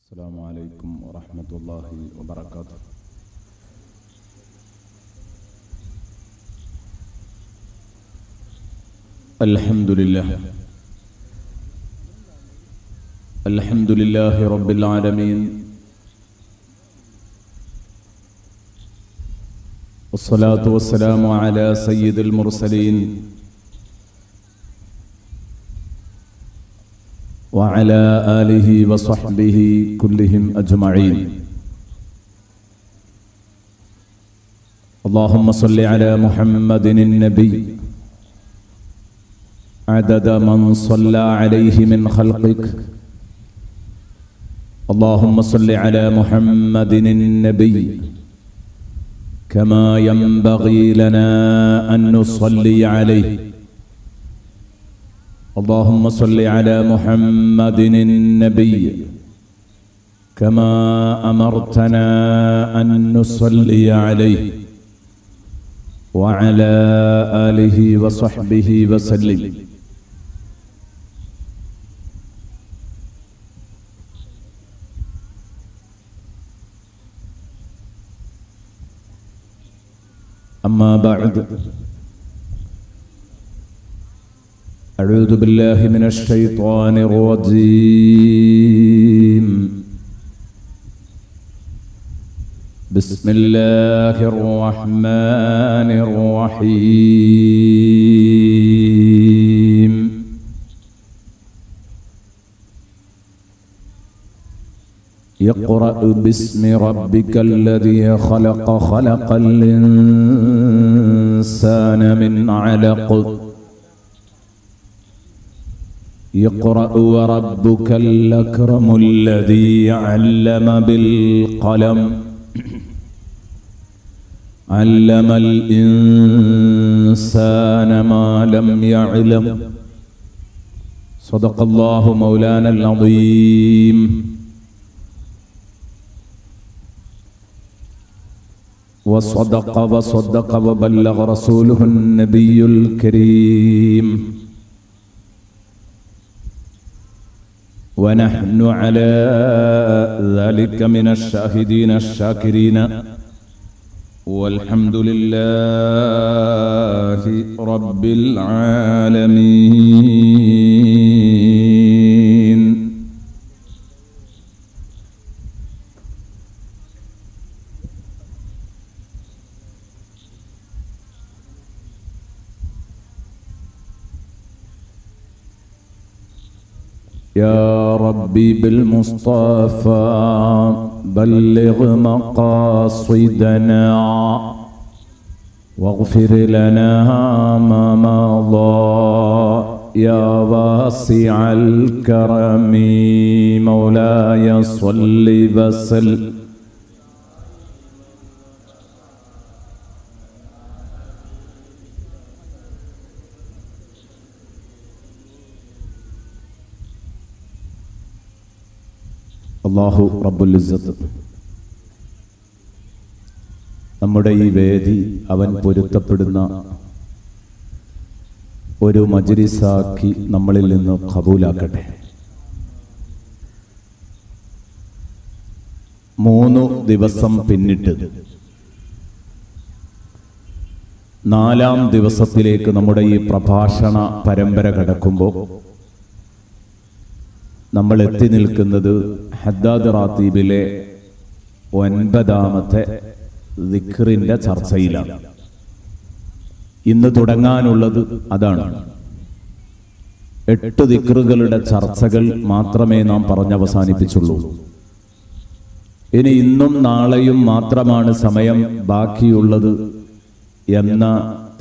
السلام عليكم ورحمة الله وبركاته. الحمد لله رب العالمين، والصلاة والسلام على سيد المرسلين وعلى آله وصحبه كلهم أجمعين. اللهم صل على محمد النبي عدد من صلى عليه من خلقك. اللهم صل على محمد النبي كما ينبغي لنا أن نصلي عليه. اللهم صل على محمد النبي كما أمرتنا أن نصلي عليه وعلى آله وصحبه وسلم. أما بعد، أعوذ بالله من الشيطان الرجيم. بسم الله الرحمن الرحيم. اقرأ باسم ربك الذي خلق، خلق الإنسان من علق. اقرأ وربك الأكرم الذي علم بالقلم، علم الإنسان ما لم يعلم. صدق الله مولانا العظيم. وصدق وبلغ رسوله النبي الكريم. ونحن على ذلك من الشاهدين الشاكرين، والحمد لله رب العالمين. يا ربي بالمصطفى بلغ مقاصدنا، واغفر لنا ما مضى يا واسع الكرم. مولاي صل وسلم അല്ലാഹു റബ്ബുൽ ഇസ്സത്ത് നമ്മുടെ ഈ വേദി അവൻ പൊരുത്തപ്പെടുന്ന ഒരു മജ്‌ലിസാക്കി നമ്മളിൽ നിന്ന് ഖബൂലാക്കട്ടെ. 3 ദിവസം പിന്നിട്ട് 4-ാം ദിവസത്തിലേക്ക് നമ്മുടെ ഈ പ്രഭാഷണ പരമ്പര കടക്കുമ്പോൾ നമ്മൾ എത്തി നിൽക്കുന്നത് ഹദ്ദാദ് റാത്തീബിലെ 9-ാമത്തെ ദിക്റിന്റെ ചർച്ചയിലാണ്. ഇന്ന് തുടങ്ങാനുള്ളത് അതാണ്. 8 ദിക്റുകളുടെ ചർച്ചകൾ മാത്രമേ നാം പറഞ്ഞവസാനിപ്പിച്ചുള്ളൂ. ഇനി ഇന്നും നാളെയും മാത്രമാണ് സമയം ബാക്കിയുള്ളത് എന്ന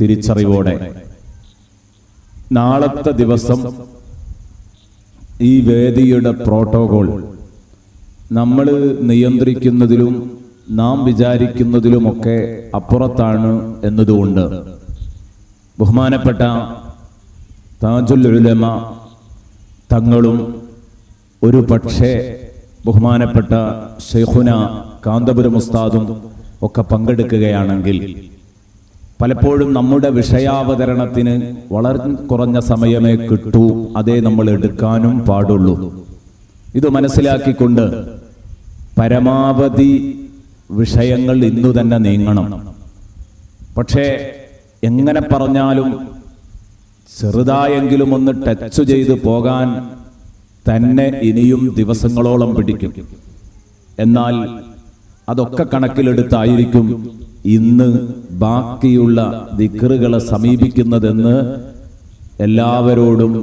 തിരിച്ചറിവോടെ നാളത്തെ ദിവസം ഈ വേദിയുടെ പ്രോട്ടോകോൾ നമ്മൾ നിയന്ത്രിക്കുന്നതിലും നാം വിചാരിക്കുന്നതിലുമൊക്കെ അപ്പുറത്താണ് എന്നതുകൊണ്ട് ബഹുമാനപ്പെട്ട താജുൽ ഉലമ തങ്ങളും ഒരു പക്ഷേ ബഹുമാനപ്പെട്ട ശൈഖുന കാന്തപുരം ഉസ്താദും ഒക്കെ പങ്കെടുക്കുകയാണെങ്കിൽ പലപ്പോഴും നമ്മുടെ വിഷയാവതരണത്തിന് വളരെ കുറഞ്ഞ സമയമേ കിട്ടൂ, അതേ നമ്മൾ എടുക്കാനും പാടുള്ളൂ. ഇത് മനസ്സിലാക്കിക്കൊണ്ട് പരമാവധി വിഷയങ്ങൾ ഇന്നു തന്നെ നീങ്ങണം. പക്ഷേ എങ്ങനെ പറഞ്ഞാലും ചെറുതായെങ്കിലും ഒന്ന് ടച്ച് ചെയ്ത് പോകാൻ തന്നെ ഇനിയും ദിവസങ്ങളോളം പിടിക്കും. എന്നാൽ അതൊക്കെ കണക്കിലെടുത്തായിരിക്കും ഇന്ന് ബാക്കിയുള്ള ദിക്റുകളെ സമീപിക്കുന്നതെന്ന് എല്ലാവരോടും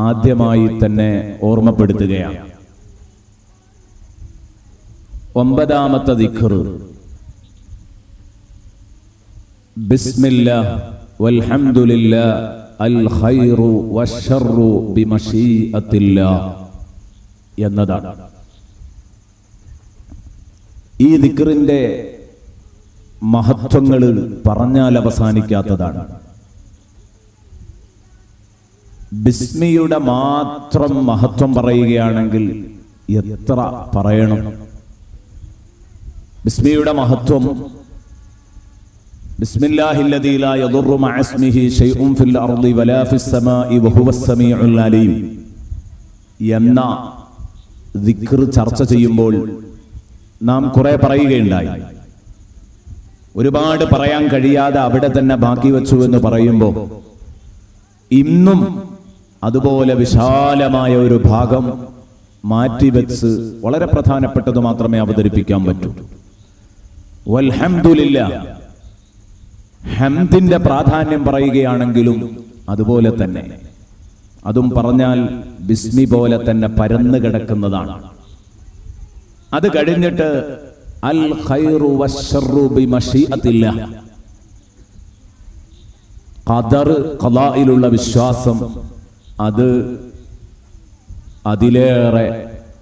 ആദ്യമായി തന്നെ ഓർമ്മപ്പെടുത്തുകയാണ്. 9ാമത്തെ ദിക്ർ ബിസ്മില്ലാഹ് വൽഹംദുലില്ലാഹ് അൽ ഖൈറു വശർറു ബിമശീഅത്തില്ലാഹ് എന്നതാണ്. ഈ ദിക്റിന്റെ മഹത്വങ്ങൾ പറഞ്ഞാൽ അവസാനിക്കാത്തതാണ്. ബിസ്മിയുടെ മാത്രം മഹത്വം പറയുകയാണെങ്കിൽ എത്ര പറയണം. ബിസ്മിയുടെ മഹത്വം ബിസ്മില്ലാഹില്ലദീ ലാ യദുറു മഅ ഇസ്മിഹി ശൈഉൻ ഫിൽ അർളി വലാ ഫിസ് സമാഇ വഹുവസ് സമീഉൽ അലീം എന്ന ദിക്ർ ചർച്ച ചെയ്യുമ്പോൾ നാം കുറെ പറയുകയുണ്ടായി. ഒരുപാട് പറയാൻ കഴിയാതെ അവിടെ തന്നെ ബാക്കി വെച്ചു എന്ന് പറയുമ്പോൾ ഇന്നും അതുപോലെ വിശാലമായ ഒരു ഭാഗം മാറ്റിവെച്ച് വളരെ പ്രധാനപ്പെട്ടത് മാത്രമേ അവതരിപ്പിക്കാൻ പറ്റൂ. വൽഹംദുലില്ലാഹ്, ഹംദിന്റെ പ്രാധാന്യം പറയുകയാണെങ്കിലും അതുപോലെ തന്നെ അതും പറഞ്ഞാൽ ബിസ്മി പോലെ തന്നെ പരന്നു കിടക്കുന്നതാണ്. അത് കഴിഞ്ഞിട്ട് അൽ ഖൈറു വശർറു ബിമശീഅത്തില്ലാഹ്, ഖദർ ഖളായിലുള്ള വിശ്വാസം, അത് അതിലേറെ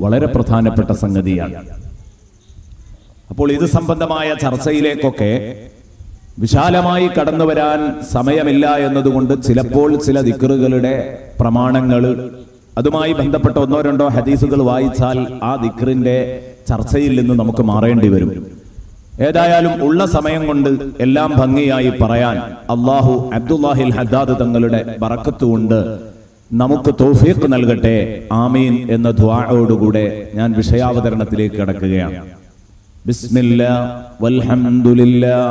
വളരെ പ്രധാനപ്പെട്ട സംഗതിയാണ്. അപ്പോൾ ഇത് സംബന്ധമായ ചർച്ചയിലേക്കൊക്കെ വിശാലമായി കടന്നു വരാൻ സമയമില്ല എന്നതുകൊണ്ട് ചിലപ്പോൾ ചില ദിക്റുകളുടെ പ്രമാണങ്ങൾ, അതുമായി ബന്ധപ്പെട്ട 1-2 ഹദീസുകൾ വായിച്ചാൽ ആ ദിക്റിന്റെ ചർച്ചയിൽ നിന്ന് നമുക്ക് മാറേണ്ടി വരും. ഏതായാലും ഉള്ള സമയം കൊണ്ട് എല്ലാം ഭംഗിയായി പറയാൻ അല്ലാഹു അബ്ദുല്ലാഹിൽ ഹദ്ദാദ് തങ്ങളുടെ ബറക്കത്ത് കൊണ്ട് നമുക്ക് തൗഫീഖ് നൽകട്ടെ. ആമീൻ എന്ന ദുആയോടുകൂടെ ഞാൻ വിഷയാവതരണത്തിലേക്ക് കടക്കുകയാണ്. ബിസ്മില്ലാഹ് വൽഹംദുലില്ലാഹ്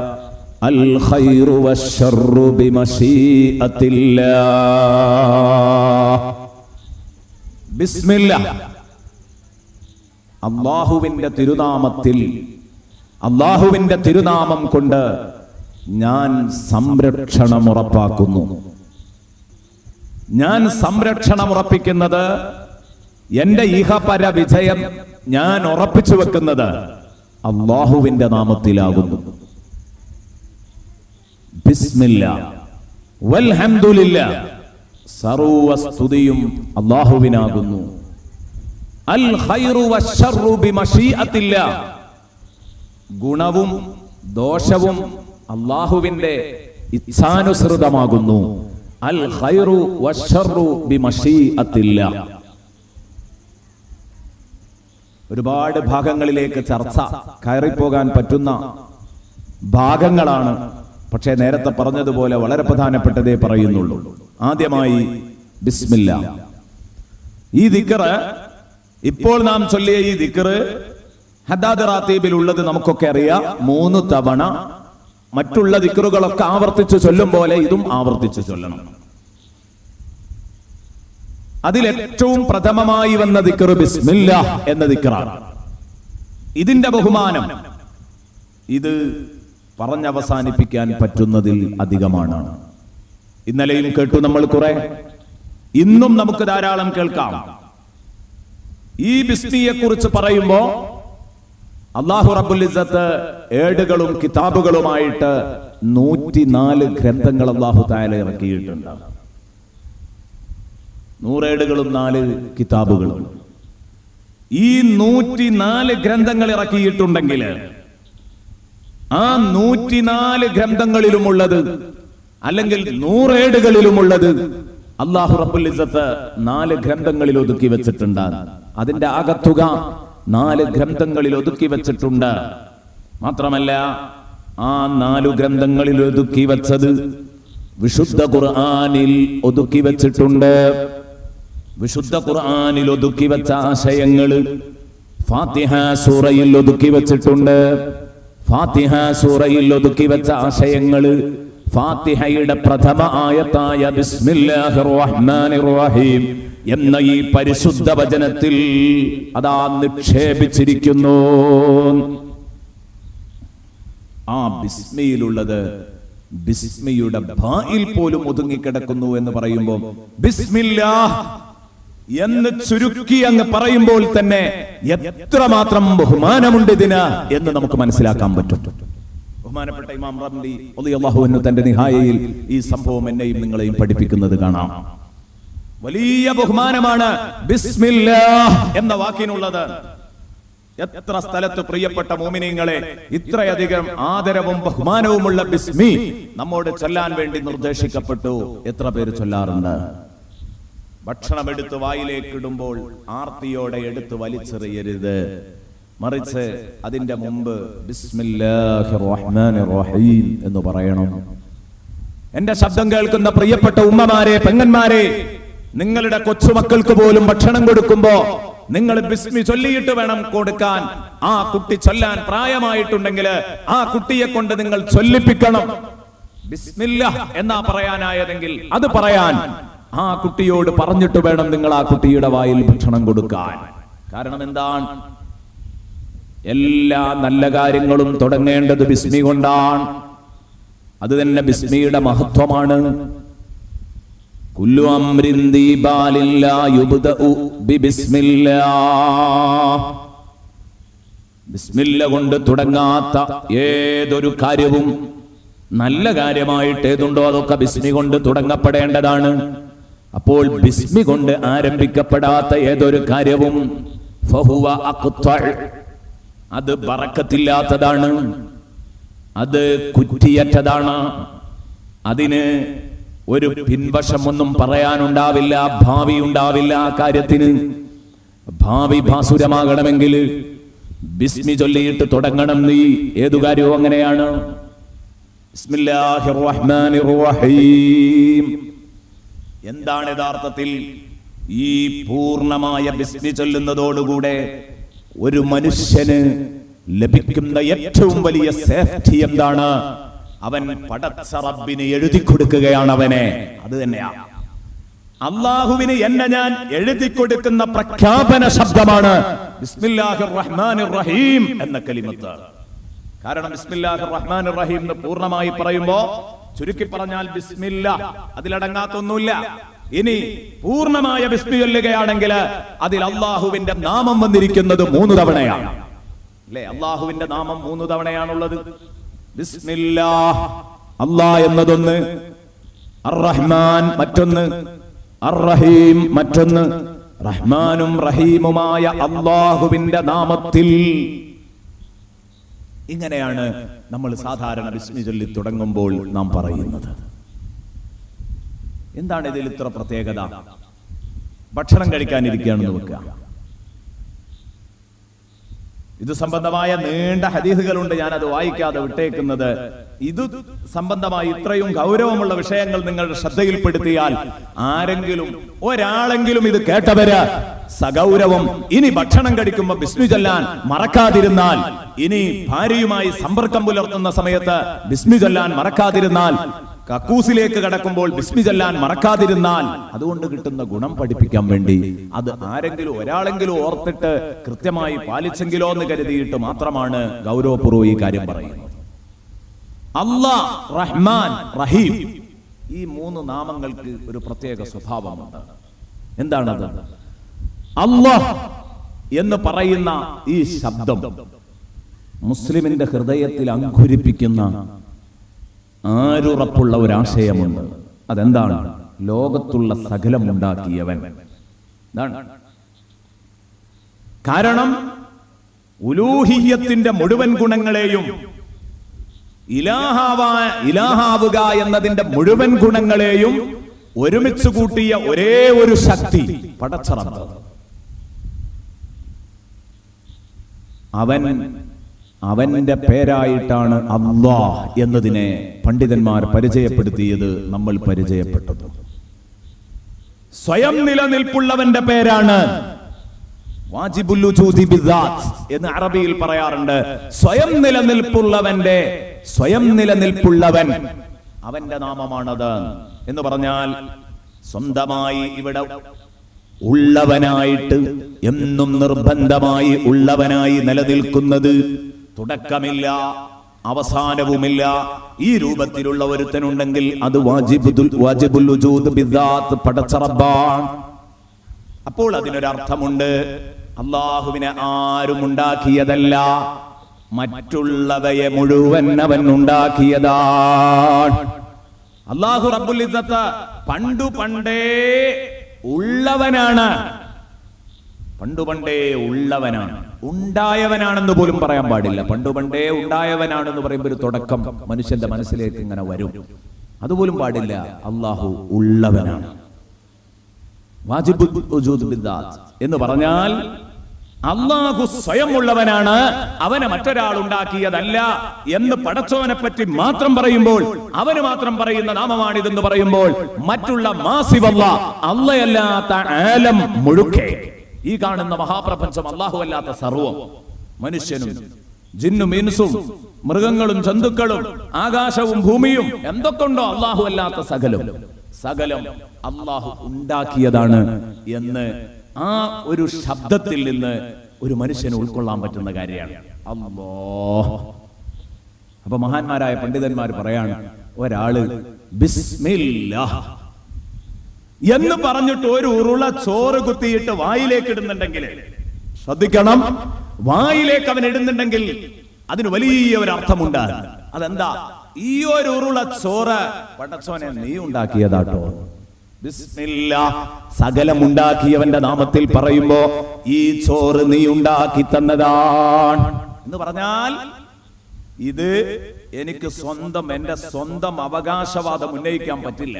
അൽ ഖൈറു വശർറു ബിമശീഅത്തില്ലാഹ്. ബിസ്മില്ലാഹ്, അല്ലാഹുവിന്റെ തിരുനാമത്തിൽ, അല്ലാഹുവിന്റെ തിരുനാമം കൊണ്ട് ഞാൻ സംരക്ഷണം ഉറപ്പാക്കുന്നു. ഞാൻ സംരക്ഷണം ഉറപ്പിക്കുന്നത്, എന്റെ ഇഹപര വിജയം ഞാൻ ഉറപ്പിച്ചു വെക്കുന്നത് അല്ലാഹുവിന്റെ നാമത്തിലാകുന്നു. ബിസ്മില്ലാഹ് വൽഹംദുലില്ലാഹ്, സർവസ്തുതിയും അല്ലാഹുവിനാകുന്നു. അൽ ഖൈറു വശർറു ബിമശീഅത്തില്ലാഹ്, ഗുണവും ദോഷവും അല്ലാഹുവിന്റെ ഇച്ഛാനുസൃതമാകുന്നു. അൽ ഖൈറു വശർറു ബിമശീഅത്തില്ലാഹ്. ഒരുപാട് ഭാഗങ്ങളിലേക്ക് ചർച്ച കയറിപ്പോകാൻ പറ്റുന്ന ഭാഗങ്ങളാണ്. പക്ഷേ നേരത്തെ പറഞ്ഞതുപോലെ വളരെ പ്രധാനപ്പെട്ടതേ പറയുന്നുള്ളൂ. ആദ്യമായി ബിസ്മില്ലാഹ്. ഈ ദിക്ർ, ഇപ്പോൾ നാം ചൊല്ലിയ ഈ ദിക്ർ ഹദ്ദാദ് റാത്തീബിൽ ഉള്ളത് നമുക്കൊക്കെ അറിയാം. 3 തവണ, മറ്റുള്ള ദിക്റുകളൊക്കെ ആവർത്തിച്ച് ചൊല്ലും പോലെ ഇതും ആവർത്തിച്ച് ചൊല്ലണം. അതിലേറ്റവും പ്രഥമമായി വന്ന ദിക്ർ ബിസ്മില്ലാഹ് എന്ന ദിക്റാണ്. ഇതിന്റെ ബഹുമാനം ഇത് പറഞ്ഞവസാനിപ്പിക്കാൻ പറ്റുന്നതിൽ അധികമാണ്. ഇന്നലെയും കേട്ടു നമ്മൾ കുറെ, ഇന്നും നമുക്ക് ധാരാളം കേൾക്കാം. ഈ ബിസ്മിയെ കുറിച്ച് പറയുമ്പോ അല്ലാഹു റബ്ബുൽ ഇസ്സത്ത് ഏടുകളും കിതാബുകളുമായിട്ട് 104 ഗ്രന്ഥങ്ങൾ അല്ലാഹു തആല ഇറക്കിയിട്ടുണ്ട്. 100 ഏടുകളും 4 കിതാബുകളും. ഈ 104 ഗ്രന്ഥങ്ങൾ ഇറക്കിയിട്ടുണ്ടെങ്കിൽ ആ 104 ഗ്രന്ഥങ്ങളിലുമുള്ളത്, അല്ലെങ്കിൽ 100 ഏടുകളിലുമുള്ളത് അല്ലാഹു റബ്ബുൽ ഇസ്സത്ത് 4 ഗ്രന്ഥങ്ങളിൽ ഒതുക്കി വെച്ചിട്ടുണ്ട്. അതിന്റെ ആകത്തുക 4 ഗ്രന്ഥങ്ങളിൽ ഒതുക്കി വെച്ചിട്ടുണ്ട്. മാത്രമല്ല ആ 4 ഗ്രന്ഥങ്ങളിൽ ഒതുക്കി വെച്ചത് വിശുദ്ധ ഖുർആനിൽ ഒതുക്കി വെച്ചിട്ടുണ്ട്. വിശുദ്ധ ഖുർആനിൽ ഒതുക്കി വെച്ച ആശയങ്ങൾ ഫാത്തിഹ സൂറയിൽ ഒതുക്കി വെച്ചിട്ടുണ്ട്. ഫാത്തിഹ സൂറയിൽ ഒതുക്കി വെച്ച ആശയങ്ങള് ഫാത്തിഹയുടെ പ്രഥമ ആയത്തായ ബിസ്മില്ലാഹിർ റഹ്മാനിർ റഹീം എന്ന ഈ പരിശുദ്ധ വചനത്തിൽ അതാ നിക്ഷേപിച്ചിരിക്കുന്നു. ആ ബിസ്മിയിലുള്ളത് ബിസ്മിയുടെ ഭായിൽ പോലും ഒതുങ്ങിക്കിടക്കുന്നു എന്ന് പറയുമ്പോൾ ബിസ്മില്ലാഹ് എന്ന് ചുരുക്കി അങ്ങ് പറയുമ്പോൾ തന്നെ എത്രമാത്രം ബഹുമാനമുണ്ട് ഇതിന് എന്ന് നമുക്ക് മനസ്സിലാക്കാൻ പറ്റും. ബഹുമാനപ്പെട്ട ഇമാം റംലി റളിയല്ലാഹു അൻഹു തന്റെ നിഹായയിൽ ഈ സംഭവം എന്നെയും നിങ്ങളെയും പഠിപ്പിക്കുന്നത് കാണാം. വലിയ ബഹുമാനമാണ് ബിസ്മില്ലാഹ് എന്ന വാക്കിനുള്ളത്. എത്ര സ്ഥലത്ത് പ്രിയപ്പെട്ട മുഅ്മിനീങ്ങളെ ഇത്രയധികം ആദരവും ബഹുമാനവുമുള്ള ബിസ്മി നമ്മോട് ചൊല്ലാൻ വേണ്ടി നിർദ്ദേശിക്കപ്പെട്ടു. എത്ര പേര് ചൊല്ലാറുണ്ട്? ഭക്ഷണം എടുത്ത് വായിലേക്ക് ഇടുമ്പോൾ ആർത്തിയോടെ എടുത്ത് വലിച്ചെറിയരുത്, മറിച്ച് അതിന്റെ മുമ്പ് ബിസ്മില്ലാഹിർ റഹ്മാനിർ റഹീം എന്ന് പറയണം. എന്റെ ശബ്ദം കേൾക്കുന്ന പ്രിയപ്പെട്ട ഉമ്മമാരെ, പെങ്ങന്മാരെ, നിങ്ങളുടെ കൊച്ചുമക്കൾക്ക് പോലും ഭക്ഷണം കൊടുക്കുമ്പോ നിങ്ങൾ ബിസ്മി ചൊല്ലിയിട്ട് വേണം കൊടുക്കാൻ. ആ കുട്ടി ചൊല്ലാൻ പ്രായമായിട്ടുണ്ടെങ്കിൽ ആ കുട്ടിയെ കൊണ്ട് നിങ്ങൾ ചൊല്ലിപ്പിക്കണം. ബിസ്മില്ലാഹ് എന്നാ പറയാനായതെങ്കിൽ അത് പറയാൻ ആ കുട്ടിയോട് പറഞ്ഞിട്ട് വേണം നിങ്ങൾ ആ കുട്ടിയുടെ വായിൽ ഭക്ഷണം കൊടുക്കാൻ. കാരണം എന്താണ്? എല്ലാ നല്ല കാര്യങ്ങളും തുടങ്ങേണ്ടത് ബിസ്മി കൊണ്ടാണ്. അത് തന്നെ ബിസ്മിയുടെ മഹത്വമാണ്. കുല്ലു അംരിൻ ദീബാലിൻ ലാ യുബ്ദഉ ബിബിസ്മില്ലാഹ്. ബിസ്മില്ല കൊണ്ട് തുടങ്ങാത്ത ഏതൊരു കാര്യവും, നല്ല കാര്യമായിട്ട് ഏതുണ്ടോ അതൊക്കെ ബിസ്മി കൊണ്ട് തുടങ്ങപ്പെടേണ്ടതാണ്. അപ്പോൾ ബിസ്മി കൊണ്ട് ആരംഭിക്കപ്പെടാത്ത ഏതൊരു കാര്യവും ഫഹുവ അഖ്തഅ്, അത് ബറക്കത്തില്ലാത്തതാണ്, അത് കുറ്റിയറ്റതാണ്, അതിന് ഒരു പിൻവശമൊന്നും പറയാനുണ്ടാവില്ല, ഭാവി ഉണ്ടാവില്ല. ആ കാര്യത്തിന് ഭാവി ഭാസുരമാകണമെങ്കിൽ ബിസ്മി ചൊല്ലിയിട്ട് തുടങ്ങണം. നീ ഏതു കാര്യവും അങ്ങനെയാണ്. ബിസ്മില്ലാഹിർ റഹ്മാനിർ റഹീം എന്താണ് യഥാർത്ഥത്തിൽ? ഈ പൂർണ്ണമായ ബിസ്മി ചൊല്ലുന്നതോടുകൂടെ ഒരു മനുഷ്യന് ലഭിക്കുന്ന ഏറ്റവും വലിയ സേഫ്റ്റി എന്താണ്? അവൻ പടച്ച റബ്ബിനെ എഴുതി കൊടുക്കുകയാണ് അവനെ. അത് തന്നെയാണ് അള്ളാഹുവിന് എന്നെ ഞാൻ എഴുതി കൊടുക്കുന്ന പ്രഖ്യാപന ശബ്ദമാണ് ബിസ്മില്ലാഹിർ റഹ്മാനിർ റഹീം എന്ന കലിമത്ത്. കാരണം ബിസ്മില്ലാഹിർ റഹ്മാനിർ റഹീം എന്ന് പൂർണ്ണമായി പറയുമ്പോ ചുരുക്കി പറഞ്ഞാൽ ബിസ്മില്ല അതിലടങ്ങാത്തൊന്നുമില്ല. ഇനി പൂർണ്ണമായ ബിസ്മി ചൊല്ലുകയാണെങ്കിൽ അതിൽ അള്ളാഹുവിന്റെ നാമം വന്നിരിക്കുന്നത് 3 തവണയാണ്. അല്ലെ, അള്ളാഹുവിന്റെ നാമം 3 തവണയാണുള്ളത്. ബിസ്മില്ലാഹ് അല്ലാഹ് എന്നതൊന്ന്, അർ-റഹ്മാൻ മറ്റൊന്ന്, അർ-റഹീം മറ്റൊന്ന്. റഹ്മാനും റഹീമുമായ അള്ളാഹുവിന്റെ നാമത്തിൽ. ഇങ്ങനെയാണ് നമ്മൾ സാധാരണ ബിസ്മി ചൊല്ലി തുടങ്ങുമ്പോൾ നാം പറയുന്നത്. എന്താണ് ഇതിൽ ഇത്ര പ്രത്യേകത? ഭക്ഷണം കഴിക്കാനിരിക്കുകയാണെന്ന് വെക്കുക. ഇത് സംബന്ധമായ നീണ്ട ഹദീസുകളുണ്ട്, ഞാനത് വായിക്കാതെ വിട്ടേക്കുന്നത്. ഇത് സംബന്ധമായി ഇത്രയും ഗൗരവമുള്ള വിഷയങ്ങൾ നിങ്ങളുടെ ശ്രദ്ധയിൽപ്പെടുത്തിയാൽ ആരെങ്കിലും ഒരാളെങ്കിലും ഇത് കേട്ടവര് സഗൗരവം ഇനി ഭക്ഷണം കഴിക്കുമ്പോ ബിസ്മി ചൊല്ലാൻ മറക്കാതിരുന്നാൽ, ഇനി ഭാര്യയുമായി സമ്പർക്കം പുലർത്തുന്ന സമയത്ത് ബിസ്മി ചൊല്ലാൻ മറക്കാതിരുന്നാൽ, കക്കൂസിലേക്ക് കടക്കുമ്പോൾ ബിസ്മി ചൊല്ലാൻ മറക്കാതിരുന്നാൽ, അതുകൊണ്ട് കിട്ടുന്ന ഗുണം പഠിപ്പിക്കാൻ വേണ്ടി അത് ആരെങ്കിലും ഒരാളെങ്കിലും ഓർത്തിട്ട് കൃത്യമായി പാലിച്ചെങ്കിലോ എന്ന് കരുതിയിട്ട് മാത്രമാണ് ഗൗരവപൂർവ്വം ഈ കാര്യം പറയുന്നത്. അല്ലാഹ്, റഹ്മാൻ, റഹീം ഈ 3 നാമങ്ങൾക്ക് ഒരു പ്രത്യേക സ്വഭാവമുണ്ട്. എന്താണത്? അല്ലാഹ് എന്ന് പറയുന്ന ഈ ശബ്ദം മുസ്ലിമിന്റെ ഹൃദയത്തിൽ അങ്കുരിപ്പിക്കുന്ന ആരുറപ്പുള്ള ഒരാശയമുണ്ട്. അതെന്താണ്? ലോകത്തുള്ള സകലം ഉണ്ടാക്കിയവൻ. കാരണം ഉലൂഹിയ്യത്തിന്റെ മുഴുവൻ ഗുണങ്ങളെയും, ഇലാഹാവുക എന്നതിന്റെ മുഴുവൻ ഗുണങ്ങളെയും ഒരുമിച്ച് കൂട്ടിയ ഒരേ ഒരു ശക്തി പടച്ച റബ്ബ്. അവന്റെ പേരായിട്ടാണ് അല്ലാഹ് എന്നതിനെ പണ്ഡിതന്മാർ പരിചയപ്പെടുത്തിയത്, നമ്മൾ പരിചയപ്പെട്ടത്. സ്വയം നിലനിൽപ്പുള്ളവന്റെ പേരാണ്. വാജിബുൽ വജൂദി ബിദാത്ത് എന്ന് അറബിയിൽ പറയാറുണ്ട്. സ്വയം നിലനിൽപ്പുള്ളവൻ അവന്റെ നാമമാണത് എന്ന് പറഞ്ഞാൽ സ്വന്തമായി ഇവിടെ ഉള്ളവനായിട്ട് എന്നും നിർബന്ധമായി ഉള്ളവനായി നിലനിൽക്കുന്നത്, തുടക്കമില്ല അവസാനവുമില്ല, ഈ രൂപത്തിലുള്ള ഒരുത്തനുണ്ടെങ്കിൽ അത് വാജിബുൽ വജൂദ് ബിദാത്ത്, പടച്ച റബ്ബാണ്. അപ്പോൾ അതിനൊരർത്ഥമുണ്ട്, അല്ലാഹുവിനെ ആരും ഉണ്ടാക്കിയതല്ല, മറ്റുള്ളവയെ മുഴുവൻ അവൻ ഉണ്ടാക്കിയതാണ്. അല്ലാഹു റബ്ബുൽ ഇസ്സത്ത് പണ്ടേ ഉള്ളവനാണ്, ഉണ്ടായവനാണെന്ന് പോലും പറയാൻ പാടില്ല. പണ്ടേ ഉണ്ടായവനാണെന്ന് പറയുമ്പോൾ ഒരു തുടക്കം മനുഷ്യന്റെ മനസ്സിലേക്ക് ഇങ്ങനെ വരും, അതുപോലും പാടില്ല. അല്ലാഹു ഉള്ളവനാണ്. വാജിബുൽ വജൂദ് ബിദാത്ത് എന്ന് പറഞ്ഞാൽ അല്ലാഹു സ്വയം ഉള്ളവനാണ്, അവനെ മറ്റൊരാൾ ഉണ്ടാക്കിയതല്ല എന്ന് പടച്ചവനെ പറ്റി മാത്രം പറയുമ്പോൾ, അവന് മാത്രം പറയുന്ന നാമമാണിതെന്ന് പറയുമ്പോൾ, മറ്റുള്ള മാസിവല്ലാഹ്, അല്ലാഹയല്ലാത്ത ആലം മുഴുക്കെ, ഈ കാണുന്ന മഹാപ്രപഞ്ചം അല്ലാഹു അല്ലാത്ത സർവം, മനുഷ്യനും ജിന്നും ഇൻസും മൃഗങ്ങളും ജന്തുക്കളും ആകാശവും ഭൂമിയും എന്തൊക്കെയുണ്ടോ അല്ലാഹു അല്ലാത്ത സകലം അല്ലാഹു ഉണ്ടാക്കിയതാണ് എന്ന് ആ ഒരു ശബ്ദത്തിൽ നിന്ന് ഒരു മനുഷ്യന് ഉൾക്കൊള്ളാൻ പറ്റുന്ന കാര്യമാണ്. അല്ലാഹ്. അപ്പൊ മഹാന്മാരായ പണ്ഡിതന്മാർ പറയാണ്, ഒരാള് ബിസ്മില്ലാഹ് എന്ന് പറഞ്ഞിട്ട് ഒരു ഉരുള ചോറ് കുത്തിയിട്ട് വായിലേക്ക് ഇടുന്നുണ്ടെങ്കിൽ, ശ്രദ്ധിക്കണം, വായിലേക്ക് അവൻ ഇടുന്നുണ്ടെങ്കിൽ അതിന് വലിയ ഒരു അർത്ഥമുണ്ട്. അതെന്താ? ഈ ഒരു ഉരുള ചോറ് പടച്ചോനെ നീ ഉണ്ടാക്കിയതാട്ടോ. ബിസ്മില്ലാഹ്, സകലമുണ്ടാക്കിയവന്റെ നാമത്തിൽ പറയുമ്പോ ഈ ചോറ് നീ ഉണ്ടാക്കി തന്നതാണ് എന്ന് പറഞ്ഞാൽ ഇത് എനിക്ക് എന്റെ സ്വന്തം അവകാശവാദം ഉന്നയിക്കാൻ പറ്റില്ല.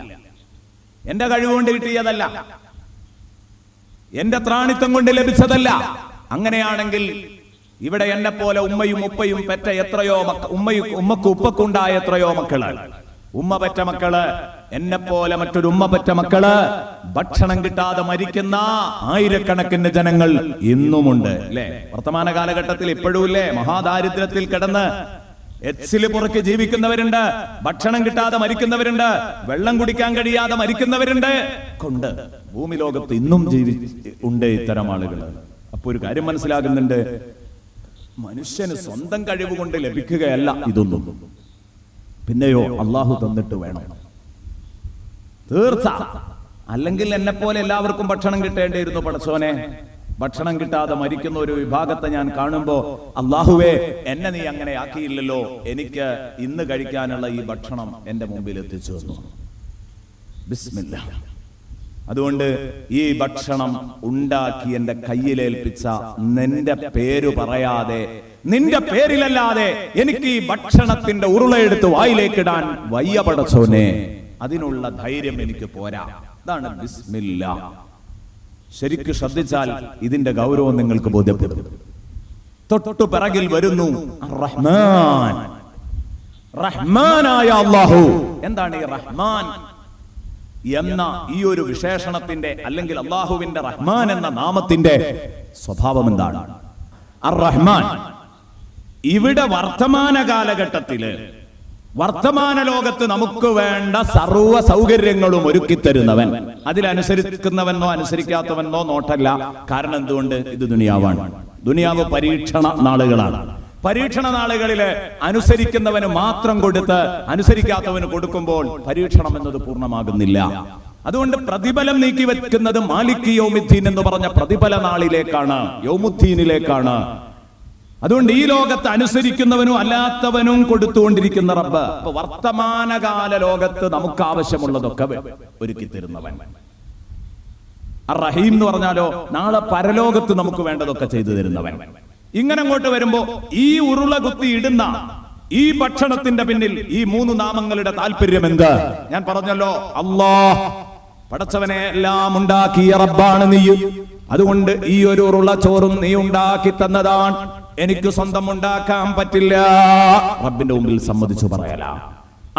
എന്റെ കഴിവുകൊണ്ട് കിട്ടിയതല്ല, എന്റെ ത്രാണിത്വം കൊണ്ട് ലഭിച്ചതല്ല. അങ്ങനെയാണെങ്കിൽ ഇവിടെ എന്നെ പോലെ ഉമ്മയും ഉപ്പയും പെറ്റ എത്രയോ ഉമ്മക്ക് ഉപ്പക്കുണ്ടായ എത്രയോ മക്കള്, ഉമ്മ പെറ്റ മക്കള്, എന്നെ പോലെ മറ്റൊരു ഉമ്മ പെറ്റ മക്കള്, ഭക്ഷണം കിട്ടാതെ മരിക്കുന്ന ആയിരക്കണക്കിന് ജനങ്ങൾ ഇന്നുമുണ്ട് അല്ലെ? വർത്തമാന കാലഘട്ടത്തിൽ ഇപ്പോഴും ഇല്ലേ മഹാദാരിദ്ര്യത്തിൽ കിടന്ന് എച്ചില് പുറക്ക് ജീവിക്കുന്നവരുണ്ട്, ഭക്ഷണം കിട്ടാതെ മരിക്കുന്നവരുണ്ട്, വെള്ളം കുടിക്കാൻ കഴിയാതെ മരിക്കുന്നവരുണ്ട്. കൊണ്ട് ഭൂമി ലോകത്ത് ഇന്നും ഉണ്ട് ഇത്തരം ആളുകൾ. അപ്പൊ ഒരു കാര്യം മനസ്സിലാകുന്നുണ്ട്, മനുഷ്യന് സ്വന്തം കഴിവ് കൊണ്ട് ലഭിക്കുകയല്ല ഇതൊന്നും, പിന്നെയോ അള്ളാഹു തന്നിട്ട് വേണം. തീർച്ച, അല്ലെങ്കിൽ എന്നെ പോലെ എല്ലാവർക്കും ഭക്ഷണം കിട്ടേണ്ടിയിരുന്നു. പടച്ചോനെ, ഭക്ഷണം കിട്ടാതെ മരിക്കുന്ന ഒരു വിഭാഗത്തെ ഞാൻ കാണുമ്പോ, അള്ളാഹുവേ എന്നെ നീ അങ്ങനെ ആക്കിയില്ലല്ലോ, എനിക്ക് ഇന്ന് കഴിക്കാനുള്ള ഈ ഭക്ഷണം എന്റെ മുമ്പിൽ എത്തിച്ചു തന്നു. ബിസ്മില്ലാഹ്. അതുകൊണ്ട് ഈ ഭക്ഷണം ഉണ്ടാക്കി എന്റെ കയ്യിലേൽപ്പിച്ച നിന്റെ പേര് പറയാതെ, നിന്റെ പേരിലല്ലാതെ എനിക്ക് ഈ ഭക്ഷണത്തിന്റെ ഉരുളയെടുത്ത് വായിലേക്കിടാൻ വയ്യ പടച്ചോനെ, അതിനുള്ള ധൈര്യം എനിക്ക് പോരാ. അതാണ് ബിസ്മില്ലാഹ്. ശരിക്ക് ശ്രദ്ധിച്ചാൽ ഇതിന്റെ ഗൗരവം നിങ്ങൾക്ക് ബോധ്യപ്പെടും. തൊട്ടു പിറകിൽ വരുന്നു റഹ്മാൻ, റഹ്മാനായ അല്ലാഹു. എന്താണ് ഈ റഹ്മാൻ എന്ന ഈ ഒരു വിശേഷണത്തിന്റെ, അല്ലെങ്കിൽ അല്ലാഹുവിന്റെ റഹ്മാൻ എന്ന നാമത്തിന്റെ സ്വഭാവം എന്താണ്? അർ-റഹ്മാൻ ഇവിടെ വർത്തമാന കാലഘട്ടത്തില്, വർത്തമാന ലോകത്ത് നമുക്ക് വേണ്ട സർവ്വ സൗകര്യങ്ങളും ഒരുക്കി തരുന്നവൻ. അതിലനുസരിക്കുന്നവനോ അനുസരിക്കാത്തവനോ നോട്ടല്ല. കാരണം എന്തുകൊണ്ട്? ഇത് ദുനിയാവാണ്. ദുനിയാവ് പരീക്ഷണ നാളുകളാണ്. പരീക്ഷണ നാളുകളില് അനുസരിക്കുന്നവന് മാത്രം കൊടുത്ത് അനുസരിക്കാത്തവന് കൊടുക്കുമ്പോൾ പരീക്ഷണം എന്നത് പൂർണ്ണമാകുന്നില്ല. അതുകൊണ്ട് പ്രതിഫലം നീക്കി വെക്കുന്നത് മാലിക് യൗമുദ്ദീൻ എന്ന് പറഞ്ഞ പ്രതിഫല നാളിലേക്കാണ്, യൗമുദ്ദീനിലേക്കാണ്. അതുകൊണ്ട് ഈ ലോകത്ത് അനുസരിക്കുന്നവനും അല്ലാത്തവനും കൊടുത്തുകൊണ്ടിരിക്കുന്ന റബ്ബ്. അപ്പൊ വർത്തമാനകാല ലോകത്ത് നമുക്ക് ആവശ്യമുള്ളതൊക്കെ ഒരുക്കി തരുന്നവൻ. അർ-റഹീം എന്ന് പറഞ്ഞാലോ നാളെ പരലോകത്ത് നമുക്ക് വേണ്ടതൊക്കെ ചെയ്തു തരുന്നവൻ. ഇങ്ങനെ അങ്ങോട്ട് വരുമ്പോ ഈ ഉരുള കുത്തി ഇടുന്ന ഈ ഭക്ഷണത്തിന്റെ പിന്നിൽ ഈ മൂന്ന് നാമങ്ങളുടെ താല്പര്യം എന്ത്? ഞാൻ പറഞ്ഞല്ലോ, അല്ലാഹ്, പടച്ചവനെ എല്ലാം ഉണ്ടാക്കിയ റബ്ബാണ് നീ. അതുകൊണ്ട് ഈ ഒരു ഉരുള ചോറും നീ ഉണ്ടാക്കി തന്നതാണ്, എനിക്ക് സ്വന്തം ഉണ്ടാക്കാൻ പറ്റില്ല. റബ്ബിന്റെ മുമ്പിൽ സമ്മതിച്ചു പറയല.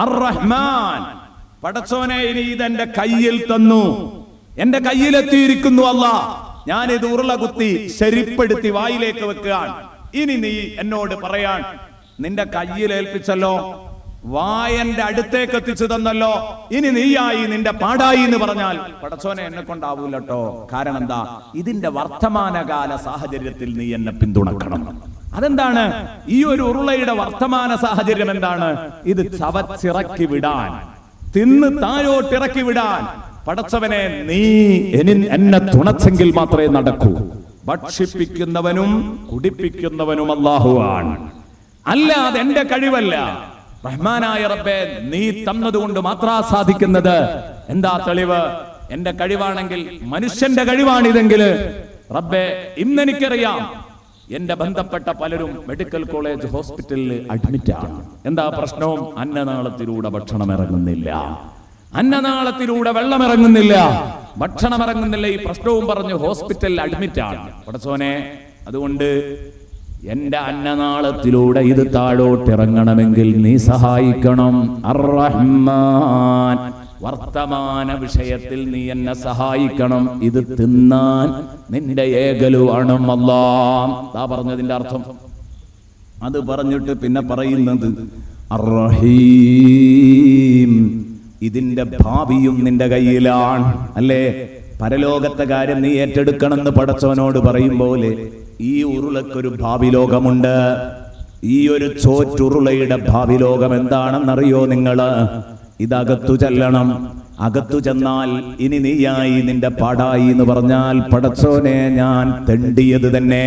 അർ-റഹ്മാൻ, പടച്ചോനെ ഇനി ഇതെന്റെ കയ്യിൽ തന്നു, എന്റെ കയ്യിലെത്തിയിരിക്കുന്നു അല്ലാഹ്, ഞാനിത് ഉരുള കുത്തി ശരിപ്പെടുത്തി വായിലേക്ക് വെക്കുകയാണ്. ഇനി നീ എന്നോട് പറയാൻ, നിന്റെ കയ്യിൽ ഏൽപ്പിച്ചല്ലോ, വായന്റെ അടുത്തേക്ക് എത്തിച്ചു തന്നല്ലോ, ഇനി നീയായി നിന്റെ പാടായി എന്ന് പറഞ്ഞാൽ പടച്ചോനെ എന്നെ കൊണ്ടാവൂലട്ടോ. കാരണം എന്താ? ഇതിന്റെ വർത്തമാനകാല സാഹചര്യത്തിൽ നീ എന്നെ പിന്തുണക്കണം. അതെന്താണ്? ഈ ഒരു ഉരുളയുടെ വർത്തമാന സാഹചര്യം എന്താണ്? ഇത് ചവച്ചിറക്കി വിടാൻ, തിന്ന് താഴോട്ടിറക്കി വിടാൻ പടച്ചവനെ നീ എന്നെ തുണച്ചെങ്കിൽ മാത്രമേ നടക്കൂ. ഭക്ഷിപ്പിക്കുന്നവനും കുടിപ്പിക്കുന്നവനും അല്ലാഹുവാണ്, അല്ലാതെ എന്റെ കഴിവല്ല. റഹ്മാനായ റബ്ബേ, നീ തന്നതുകൊണ്ട് മാത്രാ സാധിക്കുന്നത്. എന്താ തെളിവ്? എന്റെ കഴിവാണെങ്കിൽ, മനുഷ്യന്റെ കഴിവാണിതെങ്കിൽ റബ്ബേ, ഇന്നെനിക്കറിയാം എന്റെ ബന്ധപ്പെട്ട പലരും മെഡിക്കൽ കോളേജ് ഹോസ്പിറ്റലിൽ അഡ്മിറ്റ് ആണ്. എന്താ പ്രശ്നവും? അന്നനാളത്തിലൂടെ ഭക്ഷണം ഇറങ്ങുന്നില്ല, അന്നനാളത്തിലൂടെ വെള്ളം ഇറങ്ങുന്നില്ല, ഭക്ഷണം ഇറങ്ങുന്നില്ല. ഈ പ്രശ്നവും പറഞ്ഞ് ഹോസ്പിറ്റലിൽ അഡ്മിറ്റ് ആണ്. പടച്ചോനെ, അതുകൊണ്ട് എന്റെ അന്നനാളത്തിലൂടെ ഇത് താഴോട്ടിറങ്ങണമെങ്കിൽ നീ സഹായിക്കണം. അർ-റഹ്മാൻ, വർത്തമാന വിഷയത്തിൽ നീ എന്നെ സഹായിക്കണം. ഇത് തിന്നാൻ നിന്റെ ഏകലുവാണ് അല്ലാഹ്. ദാ പറഞ്ഞതിന്റെ അർത്ഥം. അത് പറഞ്ഞിട്ട് പിന്നെ പറയുന്നത് അർ-റഹീം, ഇതിന്റെ ഭാവിയും നിന്റെ കയ്യിലാണ്. അല്ലേ? പരലോകത്തെ കാര്യം നീ ഏറ്റെടുക്കണമെന്ന് പടച്ചവനോട് പറയും പോലെ ഈ ഉരുളക്കൊരു ഭാവി ലോകമുണ്ട്. ഈ ഒരു ചോറ്റുരുളയുടെ ഭാവി ലോകം എന്താണെന്നറിയോ നിങ്ങള്? ഇതകത്തു ചെല്ലണം. അകത്തു ചെന്നാൽ ഇനി നീയായി നിന്റെ പാടായി എന്ന് പറഞ്ഞാൽ പടച്ചോനെ, ഞാൻ തെണ്ടിയത് തന്നെ,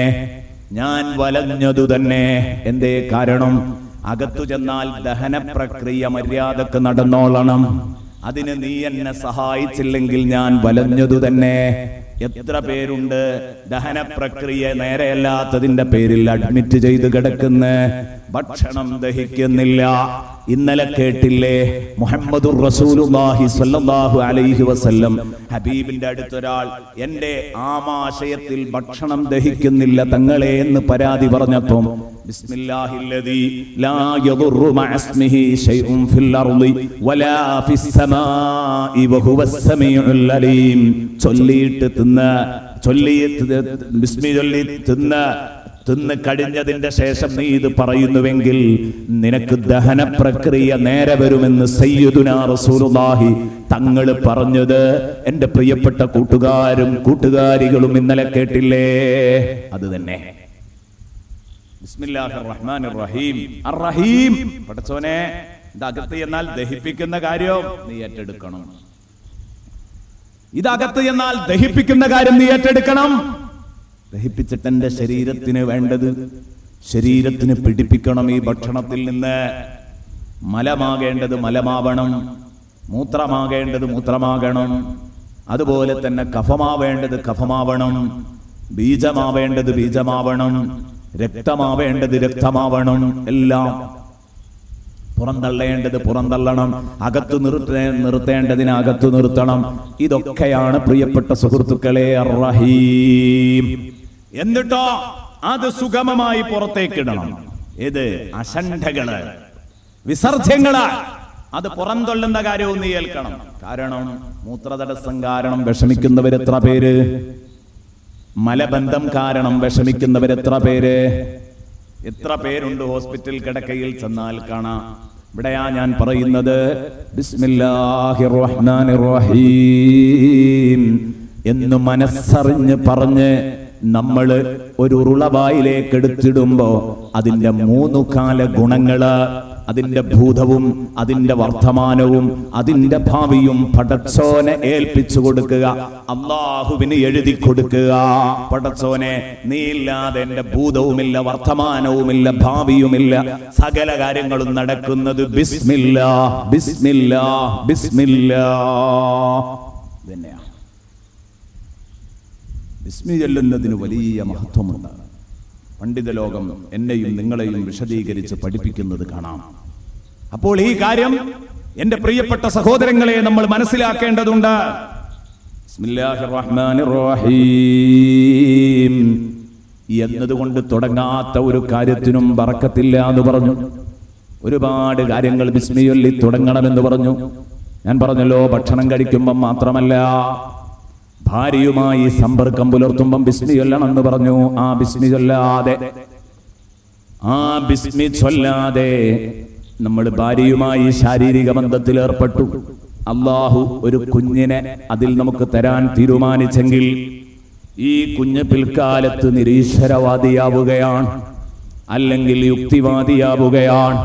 ഞാൻ വലഞ്ഞതു തന്നെ. എന്തേ കാരണം? അകത്തു ചെന്നാൽ ദഹന പ്രക്രിയ മര്യാദക്ക് നടന്നോളണം. അതിന് നീ എന്നെ സഹായിച്ചില്ലെങ്കിൽ ഞാൻ വലഞ്ഞതു തന്നെ. എത്ര പേരുണ്ട് ദഹന പ്രക്രിയ നേരെയല്ലാത്തതിന്റെ പേരിൽ അഡ്മിറ്റ് ചെയ്ത് കിടക്കുന്ന, ഭക്ഷണം ദഹിക്കുന്നില്ല. ഇന്നലെ കേട്ടില്ലേ, മുഹമ്മദുർ റസൂലുള്ളാഹി സ്വല്ലല്ലാഹു അലൈഹി വസല്ലം ഹബീബിന്റെ അടുത്തൊരാൾ എന്റെ ആമാശയത്തിൽ ഭക്ഷണം ദഹിക്കുന്നില്ല തങ്ങളെ എന്ന് പരാതി പറഞ്ഞപ്പം ബിസ്മില്ലാഹില്ലദീ ലാ യദുറു മഅസ്മിഹി ഷൈഉൻ ഫിൽ അർളി വലാ ഫിസ് സമാഇ വഹുവസ് സമീഉൽ അലീം ചൊല്ലിയിട്ട് തിന്ന് കഴിഞ്ഞതിന്റെ ശേഷം നീ ഇത് പറയുന്നുവെങ്കിൽ നിനക്ക് ദഹന പ്രക്രിയ നേരെ വരുമെന്ന് സയ്യിദുനാ റസൂലുള്ളാഹി തങ്ങൾ പറഞ്ഞത് എന്റെ പ്രിയപ്പെട്ട കൂട്ടുകാരും കൂട്ടുകാരികളും ഇന്നലെ കേട്ടില്ലേ? അത് തന്നെ. ബിസ്മില്ലാഹിർ റഹ്മാനിർ റഹീം. അർ-റഹീം, പടച്ചോനെ, ഇതകത്ത് എന്നാൽ ദഹിപ്പിക്കുന്ന കാര്യം നീ ഏറ്റെടുക്കണം. ഇതകത്ത് എന്നാൽ ദഹിപ്പിക്കുന്ന കാര്യം നീ ഏറ്റെടുക്കണം. ദഹിപ്പിച്ചിട്ട് എന്റെ ശരീരത്തിന് വേണ്ടത്, ശരീരത്തിന് പിടിപ്പിക്കണം. ഈ ഭക്ഷണത്തിൽ നിന്ന് മലമാകേണ്ടത് മലമാവണം, മൂത്രമാകേണ്ടത് മൂത്രമാകണം, അതുപോലെ തന്നെ കഫമാവേണ്ടത് കഫമാവണം, ബീജമാവേണ്ടത് ബീജമാവണം, രക്തമാവേണ്ടത് രക്തമാവണം. എല്ലാം പുറന്തള്ളേണ്ടത് പുറന്തള്ളണം, അകത്തു നിർത്തേണ്ടതിന് അകത്തു നിർത്തണം. ഇതൊക്കെയാണ് പ്രിയപ്പെട്ട സുഹൃത്തുക്കളെ അർ-റഹീം. എന്നിട്ടോ അത് സുഗമമായി പുറത്തേക്കിടണം. ഇത് അശണ്ഠകള്, വിസർജ്യങ്ങള്, അത് പുറന്തള്ളുന്ന കാര്യവും നീ ഏൽക്കണം. കാരണം മൂത്രതടസ്സം കാരണം വിഷമിക്കുന്നവരെത്ര പേര്, മലബന്ധം കാരണം വിഷമിക്കുന്നവരെത്ര പേര്, എത്ര പേരുണ്ട് ഹോസ്പിറ്റൽ കിടക്കയിൽ ചെന്നാൽ കാണാം. ഇവിടെയാ ഞാൻ പറയുന്നത് ബിസ്മില്ലാഹിർ റഹ്മാനിർ റഹീം എന്ന് മനസ്സറിഞ്ഞ് പറഞ്ഞ് നമ്മൾ ഒരു ഉരുളവായിലേക്ക് എടുത്തിടുമ്പോ അതിന്റെ 3 കാല ഗുണങ്ങള്, അതിന്റെ ഭൂതവും അതിന്റെ വർത്തമാനവും അതിന്റെ ഭാവിയും പടച്ചോനെ ഏൽപ്പിച്ചു കൊടുക്കുക, അള്ളാഹുവിന് എഴുതി കൊടുക്കുക. പടച്ചോനെ, നീ ഇല്ലാതെ എന്റെ ഭൂതവുമില്ല, വർത്തമാനവുമില്ല, ഭാവിയുമില്ല, സകല കാര്യങ്ങളും നടക്കുന്നത് ബിസ്മില്ലാ ബിസ്മില്ലാ ബിസ്മില്ലാ തന്നെയാണ്. ബിസ്മി ചൊല്ലുന്നതിന് വലിയ മഹത്വമുണ്ട്. പണ്ഡിത ലോകം എന്നെയും നിങ്ങളെയും വിശദീകരിച്ച് പഠിപ്പിക്കുന്നത് കാണാം. അപ്പോൾ ഈ കാര്യം എന്റെ പ്രിയപ്പെട്ട സഹോദരങ്ങളെ നമ്മൾ മനസ്സിലാക്കേണ്ടതുണ്ട്. ബിസ്മില്ലാഹിർ റഹ്മാനിർ റഹീം എന്നതുകൊണ്ട് തുടങ്ങാത്ത ഒരു കാര്യത്തിനും ബറക്കത്തില്ല എന്ന് പറഞ്ഞു. ഒരുപാട് കാര്യങ്ങൾ ബിസ്മി ചൊല്ലി തുടങ്ങണമെന്ന് പറഞ്ഞു. ഞാൻ പറഞ്ഞല്ലോ, ഭക്ഷണം കഴിക്കുമ്പോൾ മാത്രമല്ല, ഭാര്യയുമായി സമ്പർക്കം പുലർത്തുമ്പം ബിസ്മി ചൊല്ലണമെന്ന് പറഞ്ഞു. ആ ബിസ്മി ചൊല്ലാതെ നമ്മൾ ഭാര്യയുമായി ശാരീരിക ബന്ധത്തിൽ ഏർപ്പെട്ടു. അള്ളാഹു ഒരു കുഞ്ഞിനെ അതിൽ നമുക്ക് തരാൻ തീരുമാനിച്ചെങ്കിൽ ഈ കുഞ്ഞ് പിൽക്കാലത്ത് നിരീശ്വരവാദിയാവുകയാണ്, അല്ലെങ്കിൽ യുക്തിവാദിയാവുകയാണ്,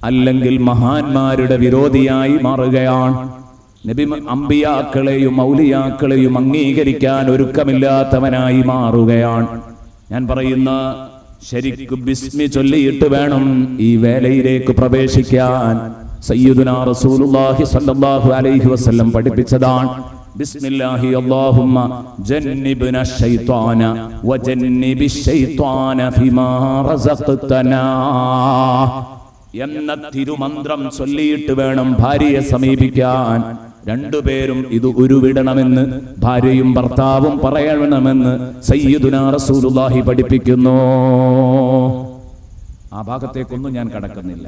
അല്ലെങ്കിൽ മഹാന്മാരുടെ വിരോധിയായി മാറുകയാണ്, നബി അമ്പിയാക്കളെയും ഔലിയാക്കളെയും അംഗീകരിക്കാൻ ഒരുക്കമില്ലാത്തവനായി മാറുകയാണ്. ഞാൻ പറയുന്ന ശരിക്കും ബിസ്മി ചൊല്ലിയിട്ട് വേണം ഈ വേലയിലേക്ക് പ്രവേശിക്കാൻ. സയ്യിദുനാ റസൂലുള്ളാഹി സ്വല്ലല്ലാഹു അലൈഹി വസല്ലം പഠിപ്പിച്ചതാണ്, ബിസ്മില്ലാഹി അല്ലാഹുമ്മ ജന്നിബ്ന ശൈത്വാന വജന്നിബിശ് ശൈത്വാന ഫിമാ റസഖ്തനാ എന്ന തിരുമന്ത്രം ചൊല്ലിയിട്ട് വേണം ഭാര്യയെ സമീപിക്കാൻ. രണ്ടുപേരും ഇത് ഉരുവിടണമെന്ന് ഭാര്യയും ഭർത്താവും പറയണമെന്ന് സയ്യിദുനാ റസൂലുള്ളാഹി പഠിപ്പിക്കുന്നു. ആ ഭാഗത്തേക്കൊന്നും ഞാൻ കടക്കുന്നില്ല.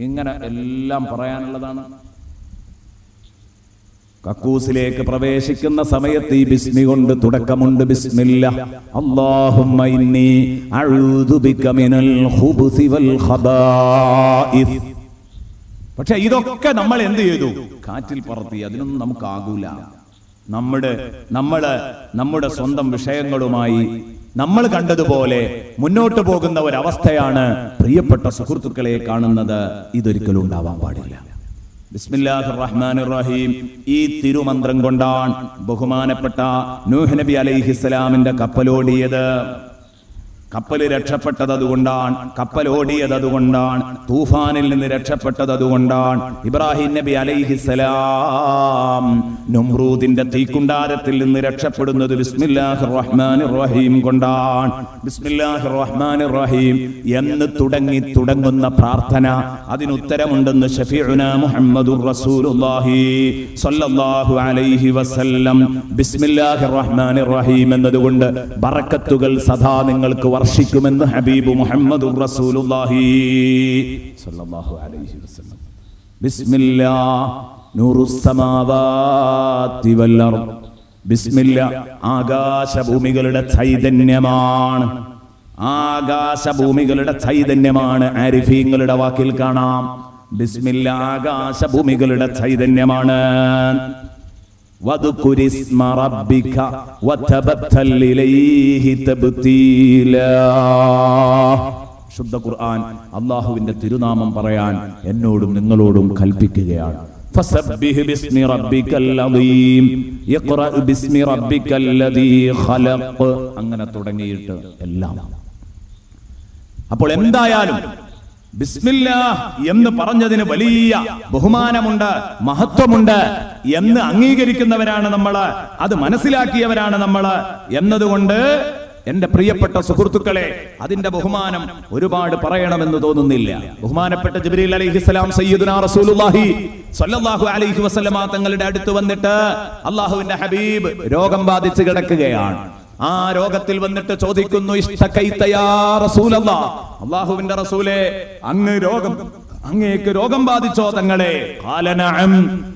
ഇങ്ങനെ എല്ലാം പറയാനുള്ളതാണ്. കക്കൂസിലേക്ക് പ്രവേശിക്കുന്ന സമയത്ത് ഈ ബിസ്മി കൊണ്ട് തുടക്കമുണ്ട്. ബിസ്മില്ല അല്ലാഹുമ്മ ഇന്നി അഊദു ബിക മിനൽ ഖുബുസി വൽ ഖബായിസ്. പക്ഷെ ഇതൊക്കെ നമ്മൾ എന്ത് ചെയ്തു? കാറ്റിൽ പറത്തി. അതിനൊന്നും നമുക്കാകൂല. നമ്മുടെ സ്വന്തം വിഷയങ്ങളുമായി നമ്മൾ കണ്ടതുപോലെ മുന്നോട്ട് പോകുന്ന ഒരവസ്ഥയാണ് പ്രിയപ്പെട്ട സുഹൃത്തുക്കളെ കാണുന്നത്. ഇതൊരിക്കലും ഉണ്ടാവാൻ പാടില്ല. ബിസ്മില്ലാഹിർ റഹ്മാനിർ റഹീം. ഈ തിരുമന്ത്രം കൊണ്ടാണ് ബഹുമാനപ്പെട്ട നൂഹ് നബി അലൈഹിസ്സലാമിന്റെ കപ്പലോടിയത്. കപ്പൽ രക്ഷപ്പെട്ടത് അതുകൊണ്ടാണ്, കപ്പലോടിയത് അതുകൊണ്ടാണ്, തൂഫാനിൽ നിന്ന് രക്ഷപ്പെട്ടത് അതുകൊണ്ടാണ്. ഇബ്രാഹിം നബി അലൈഹിസ്സലാം നമ്രൂദിന്റെ തീക്കുണ്ടാരത്തിൽ നിന്ന് രക്ഷപ്പെടുന്നത് ബിസ്മില്ലാഹിർ റഹ്മാനിർ റഹീം കൊണ്ടാണ്. ബിസ്മില്ലാഹിർ റഹ്മാനിർ റഹീം എന്ന് തുടങ്ങുന്ന പ്രാർത്ഥന അതിനുത്തരമുണ്ടെന്ന് ശഫീഉനാ മുഹമ്മദുർ റസൂലുള്ളാഹി സ്വല്ലല്ലാഹു അലൈഹി വസല്ലം. ബിസ്മില്ലാഹിർ റഹ്മാനിർ റഹീം എന്നതുകൊണ്ട് ബറക്കത്തുകൾ സദാ നിങ്ങൾക്ക് വർഷിക്കുമെന്ന് ഹബീബ് മുഹമ്മദുർ റസൂലുള്ളാഹി സ്വല്ലല്ലാഹു അലൈഹി വസല്ലം. ബിസ്മില്ലാഹ് നൂറുസ് സമാവാതി വൽ അർദ്. ബിസ്മില്ലാ ആകാശഭൂമികളുടെ ചൈതന്യമാണ്. ആകാശഭൂമികളുടെ ചൈതന്യമാണ്. ആരിഫീങ്ങളുടെ വാക്കിൽ കാണാം, ബിസ്മില്ലാ ആകാശഭൂമികളുടെ ചൈതന്യമാണ്. വദ്കുരിസ്മ റബ്ബിക വതബത്തൽ ഇലൈഹി തബ്തീലാ. ശുദ്ധ ഖുർആൻ അല്ലാഹുവിന്റെ തിരുനാമം പറയാൻ എന്നോടും നിങ്ങളോടും കൽപ്പിക്കുകയാണ്. ഫസബ്ബിഹ് ബിസ്മി റബ്ബിക്കൽ അദീം, ഇഖ്റ ബിസ്മി റബ്ബിക്കൽ ലദീ ഖലഖ്. അങ്ങനെ തുടങ്ങിയിട്ട് എല്ലാം. അപ്പോൾ എന്തായാലും ബിസ്മില്ലാഹ് എന്ന് പറഞ്ഞതിന് വലിയ ബഹുമാനമുണ്ട്, മഹത്വമുണ്ട് എന്ന് അംഗീകരിക്കുന്നവരാണ് നമ്മള്, അത് മനസ്സിലാക്കിയവരാണ് നമ്മള് എന്നതുകൊണ്ട് എന്റെ പ്രിയപ്പെട്ട സുഹൃത്തുക്കളെ, അതിന്റെ ബഹുമാനം ഒരുപാട് പറയണമെന്ന് തോന്നുന്നില്ല. ബഹുമാനപ്പെട്ട ജിബ്രീൽ അലൈഹിസ്സലാം സയ്യിദുനാ റസൂലുള്ളാഹി സ്വല്ലല്ലാഹു അലൈഹി വസല്ലമ തങ്ങളുടെ അടുത്ത് വന്നിട്ട് അല്ലാഹുവിന്റെ ഹബീബ് രോഗം ബാധിച്ച് കിടക്കുകയാണ്. ആ രോഗത്തിൽ വന്നിട്ട് ചോദിക്കുന്നു, ഇഷ്തകൈത യാ റസൂലല്ലാഹ്, അല്ലാഹുവിന്റെ റസൂലേ, അങ്ങേക്ക് രോഗം ബാധിച്ചോ തങ്ങളെ? ഖാല നഅം.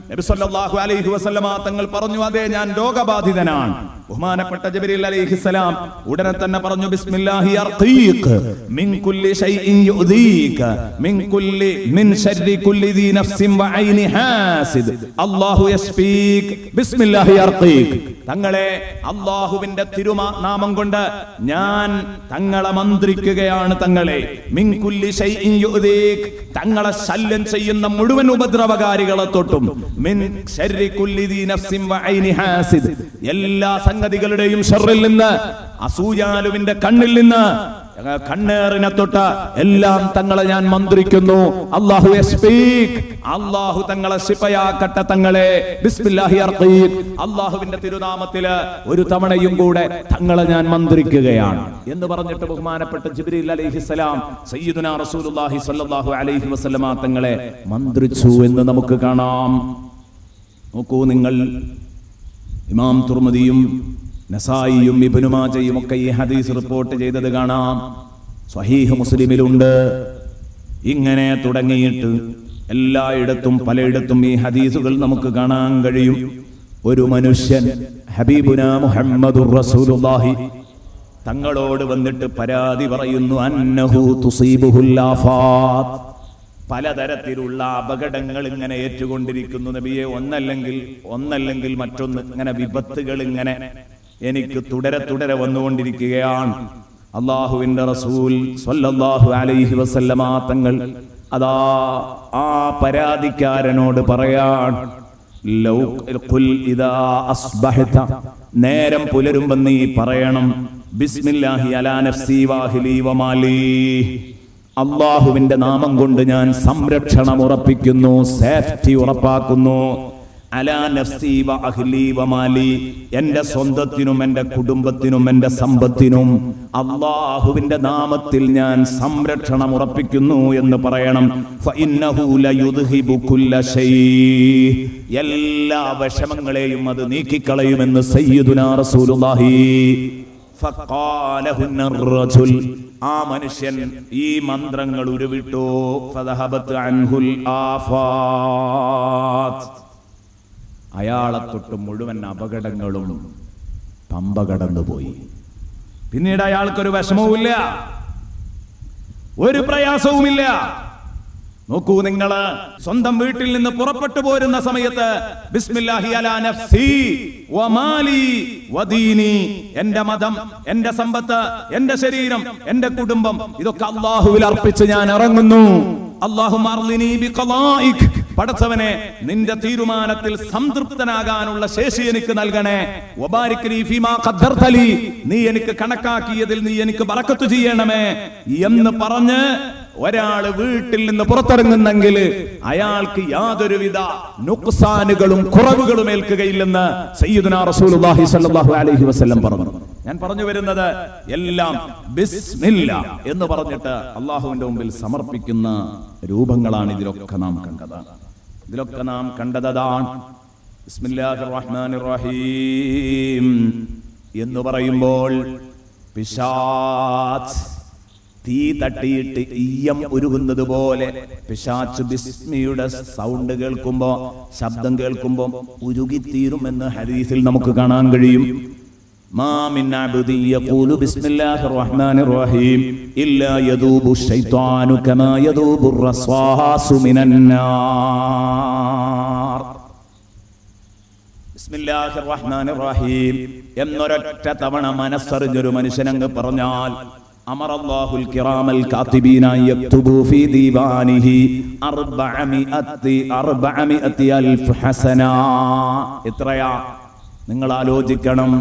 നബി സല്ലല്ലാഹു അലൈഹി വസല്ലമ തങ്ങൾ പറഞ്ഞു, അതെ, ഞാൻ രോഗബാധിതനാണ്. ബഹുമാനപ്പെട്ട ജിബ്രീൽ അലൈഹിസ്സലാം ഉടനെ തന്നെ പറഞ്ഞു, ബിസ്മില്ലാഹി അർഖീഖ് മിൻ കുല്ലി ഷൈഇൻ യുദീക മിൻ ശർരി കുല്ലി ദീ നഫ്സിൻ വഐനി ഹാസിദ് അല്ലാഹു യശ്ഫീക് ബിസ്മില്ലാഹി അർഖീഖ്. തങ്ങളെ അല്ലാഹുവിന്റെ തിരുനാമം കൊണ്ട് ഞാൻ തങ്ങളെ മന്ത്രിക്കുകയാണ്. തങ്ങളെ മിൻ കുല്ലി ഷൈഇൻ യുദീക്, തങ്ങളെ ശല്യം ചെയ്യുന്ന മുഴുവൻ ഉപദ്രവകാരികളെ തൊട്ടും, മിൻ ശർരി കുല്ലി ദീ നഫ്സിൻ വഐനി ഹാസിദ്, എല്ലാ സംഗതികളുടെയും ഷർറിൽ നിന്ന്, അസൂയാലുവിന്റെ കണ്ണിൽ നിന്ന്, കണ്ണേറിനെ തൊട്ട് എല്ലാം തങ്ങളെ ഞാൻ മന്ത്രിക്കുന്നു. അല്ലാഹു യശ്ഫീക്, അല്ലാഹു തങ്ങളെ ശിഫയാക്കട്ടെ. തങ്ങളെ ബിസ്മില്ലാഹി അർഖീഖ്, അല്ലാഹുവിന്റെ തിരുനാമത്തില് ഒരു തവണയും കൂടെ തങ്ങളെ ഞാൻ മന്ത്രിക്കുകയാണ് എന്ന് പറഞ്ഞിട്ട് ബഹുമാനപ്പെട്ട ജിബ്രീൽ അലൈഹിസ്സലാം സയ്യിദുനാ റസൂലുള്ളാഹി സ്വല്ലല്ലാഹു അലൈഹി വസല്ലമ തങ്ങളെ മന്ത്രിച്ചു എന്ന് നമുക്ക് കാണാം. നോക്കൂ നിങ്ങൾ, ഇമാം തുർമുദിയും നസായിയും ഇബ്നു മാജയും ഒക്കെ ഈ ഹദീസ് റിപ്പോർട്ട് ചെയ്തത് കാണാം. സ്വഹീഹ് മുസ്ലിമിലുണ്ട്. ഇങ്ങനെ തുടങ്ങിയിട്ട് എല്ലായിടത്തും പലയിടത്തും ഈ ഹദീസുകൾ നമുക്ക് കാണാൻ കഴിയും. ഒരു മനുഷ്യൻ ഹബീബുനാ മുഹമ്മദുർ റസൂലുള്ളാഹി തങ്ങളോട് വന്നിട്ട് പരാതി പറയുന്നു, അന്നഹു തുസീബുഹുൽ ആഫാത്ത്, പലതരത്തിലുള്ള അപകടങ്ങൾ ഇങ്ങനെ ഏറ്റുകൊണ്ടിരിക്കുന്നു നബിയെ, ഒന്നല്ലെങ്കിൽ മറ്റൊന്ന്, ഇങ്ങനെ വിപത്തുകൾ ഇങ്ങനെ എനിക്ക് തുടരെ വന്നുകൊണ്ടിരിക്കുകയാണ്. അല്ലാഹുവിന്റെ റസൂൽ സ്വല്ലല്ലാഹു അലൈഹി വസല്ലമ തങ്ങൾ അതാ ആ പരാതിക്കാരനോട് പറയാൻ, ലൗ ഖുൽ ഇദാ അസ്ബഹത, നേരം പുലരുമ്പോൾ നീ പറയണം, ബിസ്മില്ലാഹി അലാ നഫ്സി വഅഹ്ലി വമാലി, അല്ലാഹുവിന്റെ നാമം കൊണ്ട് ഞാൻ സംരക്ഷണം ഉറപ്പിക്കുന്നു, സേഫ്റ്റി ഉറപ്പാക്കുന്നു. അലാ നഫ്സി വഅഹ്ലി വമാലി, എന്റെ സ്വന്തത്തിനും എന്റെ കുടുംബത്തിനും എന്റെ സമ്പത്തിനും അല്ലാഹുവിന്റെ നാമത്തിൽ ഞാൻ സംരക്ഷണം ഉറപ്പിക്കുന്നു എന്ന് പറയണം. ഫഇന്നഹു ലയുദ്ഹിബു കുല്ല ശൈ, എല്ലാ വിഷമങ്ങളെയും അത് നീക്കിക്കളയുമെന്ന് സയ്യിദുനാ റസൂലുള്ളാഹി. ഫഖാലഹുന്ന റജുൽ, ആ മനുഷ്യൻ ഈ മന്ത്രങ്ങൾ ഉരുവിട്ടു. ഫദഹബത് അൻഹുൽ ആഫാത്ത്, അയാളെ തൊട്ട് മുഴുവൻ അപകടങ്ങളും പമ്പ കടന്നുപോയി. പിന്നീട് അയാൾക്കൊരു വിഷമവുമില്ല, ഒരു പ്രയാസവുമില്ല. നോക്കൂ, നിങ്ങള് സ്വന്തം വീട്ടിൽ നിന്ന് പുറപ്പെട്ടു പോരുന്ന സമയത്ത് ബിസ്മില്ലാഹി അലാ നഫ്സി വമാലി വദീനി, എന്റെ മതം, എന്റെ സമ്പത്ത്, എന്റെ ശരീരം, എന്റെ കുടുംബം, ഇതൊക്കെ അല്ലാഹുവിൽ അർപ്പിച്ച് ഞാൻ ഇറങ്ങുന്നു. അല്ലാഹുമ്മ അർളിനി ബിഖളാഇക്, പടച്ചവനെ നിന്റെ തീരുമാനത്തിൽ സംതൃപ്തനാകാനുള്ള ശേഷി എനിക്ക് നൽകണേ. വബാരിക് ലീ ഫീമാ ഖദ്ദർതലി, നീ എനിക്ക് കണക്കാക്കിയതിൽ നീ എനിക്ക് ബറക്കത്ത് ചെയ്യണമേ എന്ന് പറഞ്ഞ് ഒരാള് വീട്ടിൽ നിന്ന് പുറത്തിറങ്ങുന്നെങ്കിൽ അയാൾക്ക് യാതൊരുവിധ നുക്സാനുകളും കുറവുകളും ഏൽക്കുകയില്ലെന്ന് സയ്യിദുനാ റസൂലുള്ളാഹി സ്വല്ലല്ലാഹു അലൈഹി വസല്ലം പറഞ്ഞു. ഞാൻ പറഞ്ഞു വരുന്നത് എല്ലാം ബിസ്മില്ലാ എന്ന് പറഞ്ഞിട്ട് അള്ളാഹുവിന്റെ മുമ്പിൽ സമർപ്പിക്കുന്ന രൂപങ്ങളാണ് ഇതിലൊക്കെ നാം കണ്ടതാണ്. ബിസ്മില്ലാഹിർ റഹ്മാനിർ റഹീം എന്ന് പറയുമ്പോൾ പിശാച് തീ തട്ടിയിട്ട് ഈയം ഉരുകുന്നത് പോലെ പിശാച് ബിസ്മിയുടെ സൗണ്ട് കേൾക്കുമ്പോ, ശബ്ദം കേൾക്കുമ്പോ ഉരുകിത്തീരുമെന്ന് ഹദീസിൽ നമുക്ക് കാണാൻ കഴിയും. മാ മിൻ അബ്ദിൻ യഖൂലു ബിസ്മില്ലാഹിർ റഹ്മാനിർ റഹീം ഇല്ലാ യദൂബു ശൈത്വാനു കമാ യദൂബു റസ്വാസു മിനൻ നാർ. ബിസ്മില്ലാഹിർ റഹ്മാനിർ റഹീം എന്നൊരൊറ്റ തവണ മനസ്സറിഞ്ഞൊരു മനുഷ്യനങ്ങ് പറഞ്ഞാൽ, അമറല്ലാഹുൽ കിറാമൽ കാതിബീന യക്തുബു ഫീ ദീവാനിഹി 400 അൽഫ് ഹസന. എത്രയാ നിങ്ങൾ ആലോചിക്കണം.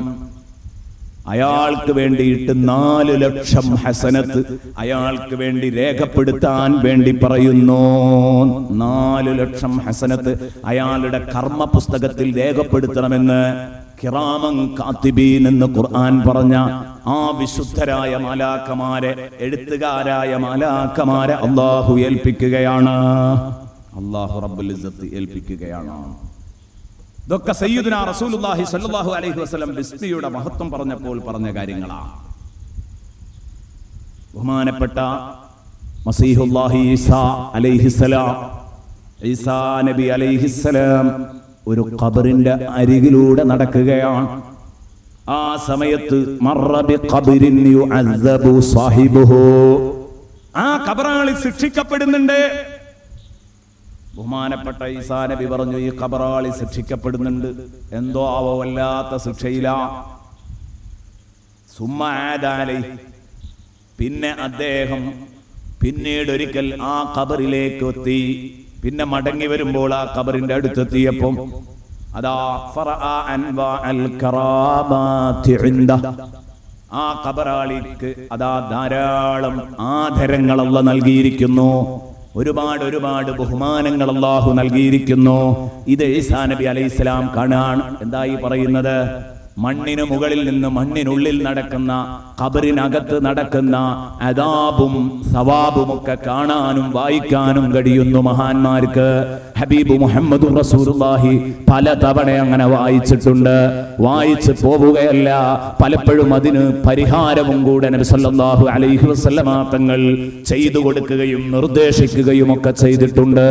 അയാൾക്ക് വേണ്ടിയിട്ട് 4 ലക്ഷം ഹസനത്ത് അയാൾക്ക് വേണ്ടി രേഖപ്പെടുത്താൻ വേണ്ടി പറയുന്നു. 4 ലക്ഷം ഹസനത്ത് അയാളുടെ കർമ്മ പുസ്തകത്തിൽ രേഖപ്പെടുത്തണമെന്ന് കിറാമൻ കാതിബീൻ എന്ന് ഖുർആൻ പറഞ്ഞ ആ വിശുദ്ധരായ മാലാഖമാരെ, എഴുത്തുകാരായ മാലാഖമാരെ അല്ലാഹു ഏൽപ്പിക്കുകയാണ്. അല്ലാഹു റബ്ബുൽ ഇസ്സത്ത് ഏൽപ്പിക്കുകയാണ്. ഇതൊക്കെ സയ്യിദുനാ റസൂലുള്ളാഹി സ്വല്ലല്ലാഹു അലൈഹി വസല്ലം ബിസ്മിയുടെ മഹത്വം പറഞ്ഞപ്പോൾ പറഞ്ഞ കാര്യങ്ങളാണ്. ബഹുമാനപ്പെട്ട മസീഹുല്ലാഹി ഈസാ അലൈഹിസ്സലാം, ഈസാ നബി അലൈഹിസ്സലാം ഒരു ഖബറിന്റെ അരികിലൂടെ നടക്കുകയാണ്. ആ സമയത്ത് മർറ ബിഖബരിൻ യുഅസ്സബു സാഹിബുഹു, ആ ഖബറാളി ശിക്ഷിക്കപ്പെടുന്നുണ്ട്. ബഹുമാനപ്പെട്ട ഈസാ നബി പറഞ്ഞു, ഈ ഖബറാളി ശിക്ഷിക്കപ്പെടുന്നുണ്ട്, എന്തോ ആവോ വല്ലാത്ത ശിക്ഷയില. സുമ്മ ആദാലൈ, പിന്നെ അദ്ദേഹം പിന്നീടൊരിക്കൽ ആ ഖബറിലേക്ക് എത്തി. പിന്നെ മടങ്ങി വരുമ്പോൾ ആ ഖബറിന്റെ അടുത്തെത്തിയപ്പം അതാ ഫറഅ അൻവാ അൽ കറാമാതി ഇൻദ, ആ ഖബറാളിക്ക് അതാ ധാരാളം ആദരങ്ങൾ അല്ലാഹു നൽകിയിരിക്കുന്നു. ഒരുപാട് ബഹുമാനങ്ങൾ അല്ലാഹു നൽകിയിരിക്കുന്നു. ഇത് ഈസാ നബി അലൈഹിസ്സലാം കാണാൻ എന്തായി പറയുന്നത്? മണ്ണിന് മുകളിൽ നിന്ന് മണ്ണിനുള്ളിൽ നടക്കുന്ന, ഖബറിനകത്ത് നടക്കുന്ന അദാബും സവാബും ഒക്കെ കാണാനും വായിക്കാനും കഴിയുന്നു മഹാന്മാർക്ക്. ഹബീബ് മുഹമ്മദ് റസൂലുള്ളാഹി പല തവണ അങ്ങനെ വായിച്ചിട്ടുണ്ട്. വായിച്ച് പോവുകയല്ല, പലപ്പോഴും അതിന് പരിഹാരവും കൂടെ നബി സല്ലല്ലാഹു അലൈഹി വസല്ലമ തങ്ങൾ ചെയ്തു കൊടുക്കുകയും നിർദ്ദേശിക്കുകയും ഒക്കെ ചെയ്തിട്ടുണ്ട്.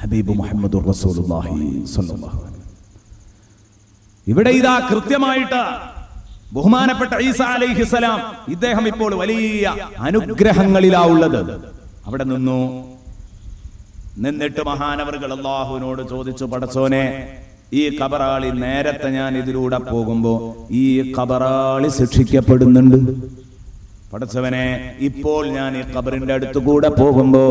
ഹബീബ് മുഹമ്മദ് റസൂലുള്ളാഹി സ്വല്ലല്ലാഹു അലൈഹി. ഇവിടെ ഇതാ കൃത്യമായിട്ട് ബഹുമാനപ്പെട്ട ഈസാ അലൈഹിസ്സലാം ഇദ്ദേഹം ഇപ്പോൾ വലിയ അനുഗ്രഹങ്ങളിലാ ഉള്ളത്. അവിടെ നിന്നിട്ട് മഹാനവറുകൾ അല്ലാഹുവിനോട് ചോദിച്ചു, പടച്ചോനെ, ഈ ഖബറാളി നേരത്തെ ഞാൻ ഇതിലൂടെ പോകുമ്പോ ഈ ഖബറാളി ശിക്ഷിക്കപ്പെടുന്നുണ്ട്. പടച്ചവനെ, ഇപ്പോൾ ഞാൻ ഈ ഖബറിന്റെ അടുത്തുകൂടെ പോകുമ്പോ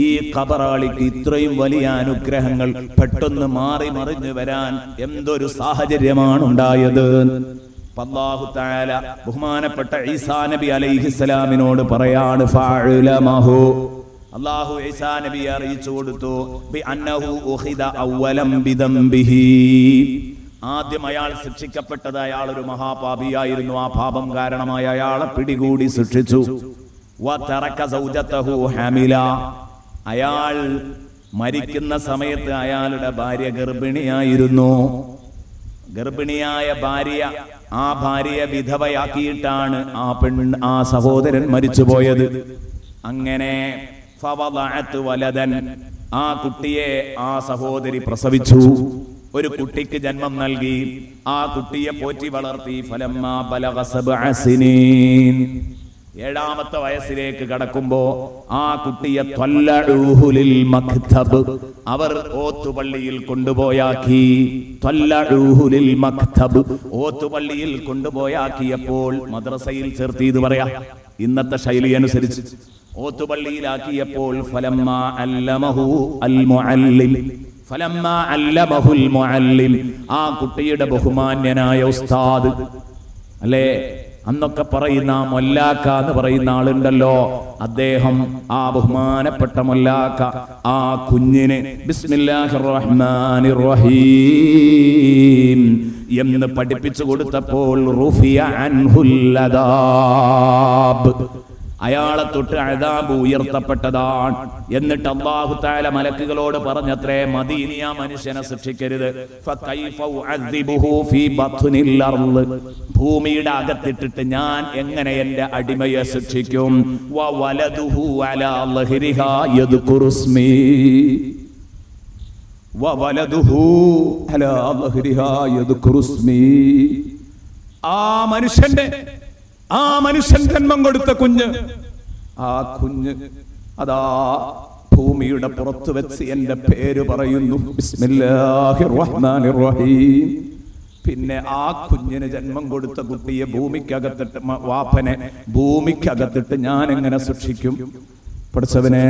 ഈ ഖബറാളിക്ക് ഇത്രയും വലിയ അനുഗ്രഹങ്ങൾ പെട്ടെന്ന് മാറി മറിഞ്ഞു വരാൻ എന്തൊരു സാഹചര്യമാണ് ഉണ്ടായത്. അല്ലാഹു തആല ബഹുമാനപ്പെട്ട ഈസാ നബി അലൈഹിസ്സലാമിനോട് പറയാണ്, ഫഅലമഹു, അല്ലാഹു ഈസാ നബിയെ അറിയിച്ചു കൊടുത്തു, ബി അന്നഹു ഉഖിദ അവലം ബിദംബിഹി, ആദ്യം അയാൾ ശിക്ഷിക്കപ്പെട്ടത് അയാൾ ഒരു മഹാപാപിയായിരുന്നു. ആ പാപം കാരണമായി അയാളെ പിടികൂടി ശിക്ഷിച്ചു. വതറക സൗജതഹു ഹാമില, അയാൾ മരിക്കുന്ന സമയത്ത് അയാളുടെ ഭാര്യ ഗർഭിണിയായിരുന്നു. ഗർഭിണിയായ ഭാര്യ, ആ ഭാര്യയെ വിധവയാക്കിയിട്ടാണ് ആ സഹോദരൻ മരിച്ചുപോയത്. അങ്ങനെ ഫവദഅത് വലദൻ, ആ കുട്ടിയെ ആ സഹോദരി പ്രസവിച്ചു, ഒരു കുട്ടിക്ക് ജന്മം നൽകി. ആ കുട്ടിയെ പോറ്റി വളർത്തി. ഫലമ്മാ ബലഗ സബ്അ സിനീൻ, 7ാമത്തെ വയസ്സിലേക്ക് കടക്കുമ്പോ ആ കുട്ടിയെ ത്വല്ലഊഹു ലിൽ മക്തബ്, അവർ ഓത്തുപള്ളിയിൽ കൊണ്ടുപോയാക്കി. ത്വല്ലഊഹു ലിൽ മക്തബ്, ഓത്തുപള്ളിയിൽ കൊണ്ടുപോയാക്കിയപ്പോൾ മദ്രസയിൽ ചേർത്തി എന്ന് പറയാ, ഇന്നത്തെ ശൈലി അനുസരിച്ച് ഓത്തുപള്ളിയിലാക്കിയപ്പോൾ ഫലമ്മാ അല്ലമഹു അൽ മുഅല്ലിം, ഫലമ്മാ അല്ലമഹുൽ മുഅല്ലിം, ആ കുട്ടിയുടെ ബഹുമാന്യനായ ഉസ്താദ്, അല്ലേ, അന്നൊക്കെ പറയുന്ന മൊല്ലാക്ക എന്ന് പറയുന്ന ആളുണ്ടല്ലോ, അദ്ദേഹം, ആ ബഹുമാനപ്പെട്ട മൊല്ലാക്ക ആ കുഞ്ഞിന് ബിസ്മില്ലാഹിർ റഹ്മാനിർ റഹീം എന്ന് പഠിപ്പിച്ചു കൊടുത്തപ്പോൾ റുഫിയ അൻഹുൽ അദാബ്, അയാളെ തൊട്ട് അദാബ് ഉയർത്തപ്പെട്ടതാണ്. എന്നിട്ട് അല്ലാഹു തആല മലക്കുകളോട് പറഞ്ഞത്രേ, മദീനിയ മനുഷ്യനെ ശിക്ഷിക്കരുത്. ഫകൈഫ ഉഅദ്ദിബുഹു ഫീ ബത്നിൽ അർള്, ഭൂമിയുടെ അകത്തിട്ടിട്ട് ഞാൻ എങ്ങനെ എന്റെ അടിമയെ ശിക്ഷിക്കും. വവലദുഹു അലാ ലഹ്രിഹാ യദ്കുറുസ്മി, വവലദുഹു അലാ ലഹ്രിഹാ യദ്കുറുസ്മി, ആ മനുഷ്യൻ ജന്മം കൊടുത്ത കുഞ്ഞ്, ആ കുഞ്ഞ് അതാ ഭൂമിയുടെ പുറത്ത് വെച്ച് എന്റെ പേര് പറയുന്നു, ബിസ്മില്ലാഹിർ റഹ്മാനിർ റഹീം. പിന്നെ ആ കുഞ്ഞിന് ജന്മം കൊടുത്ത കുട്ടിയെ ഭൂമിക്കകത്തിട്ട്, വാപ്പനെ ഭൂമിക്കകത്തിട്ട് ഞാൻ എങ്ങനെ ശിക്ഷിക്കും? പഠിച്ചവനെ,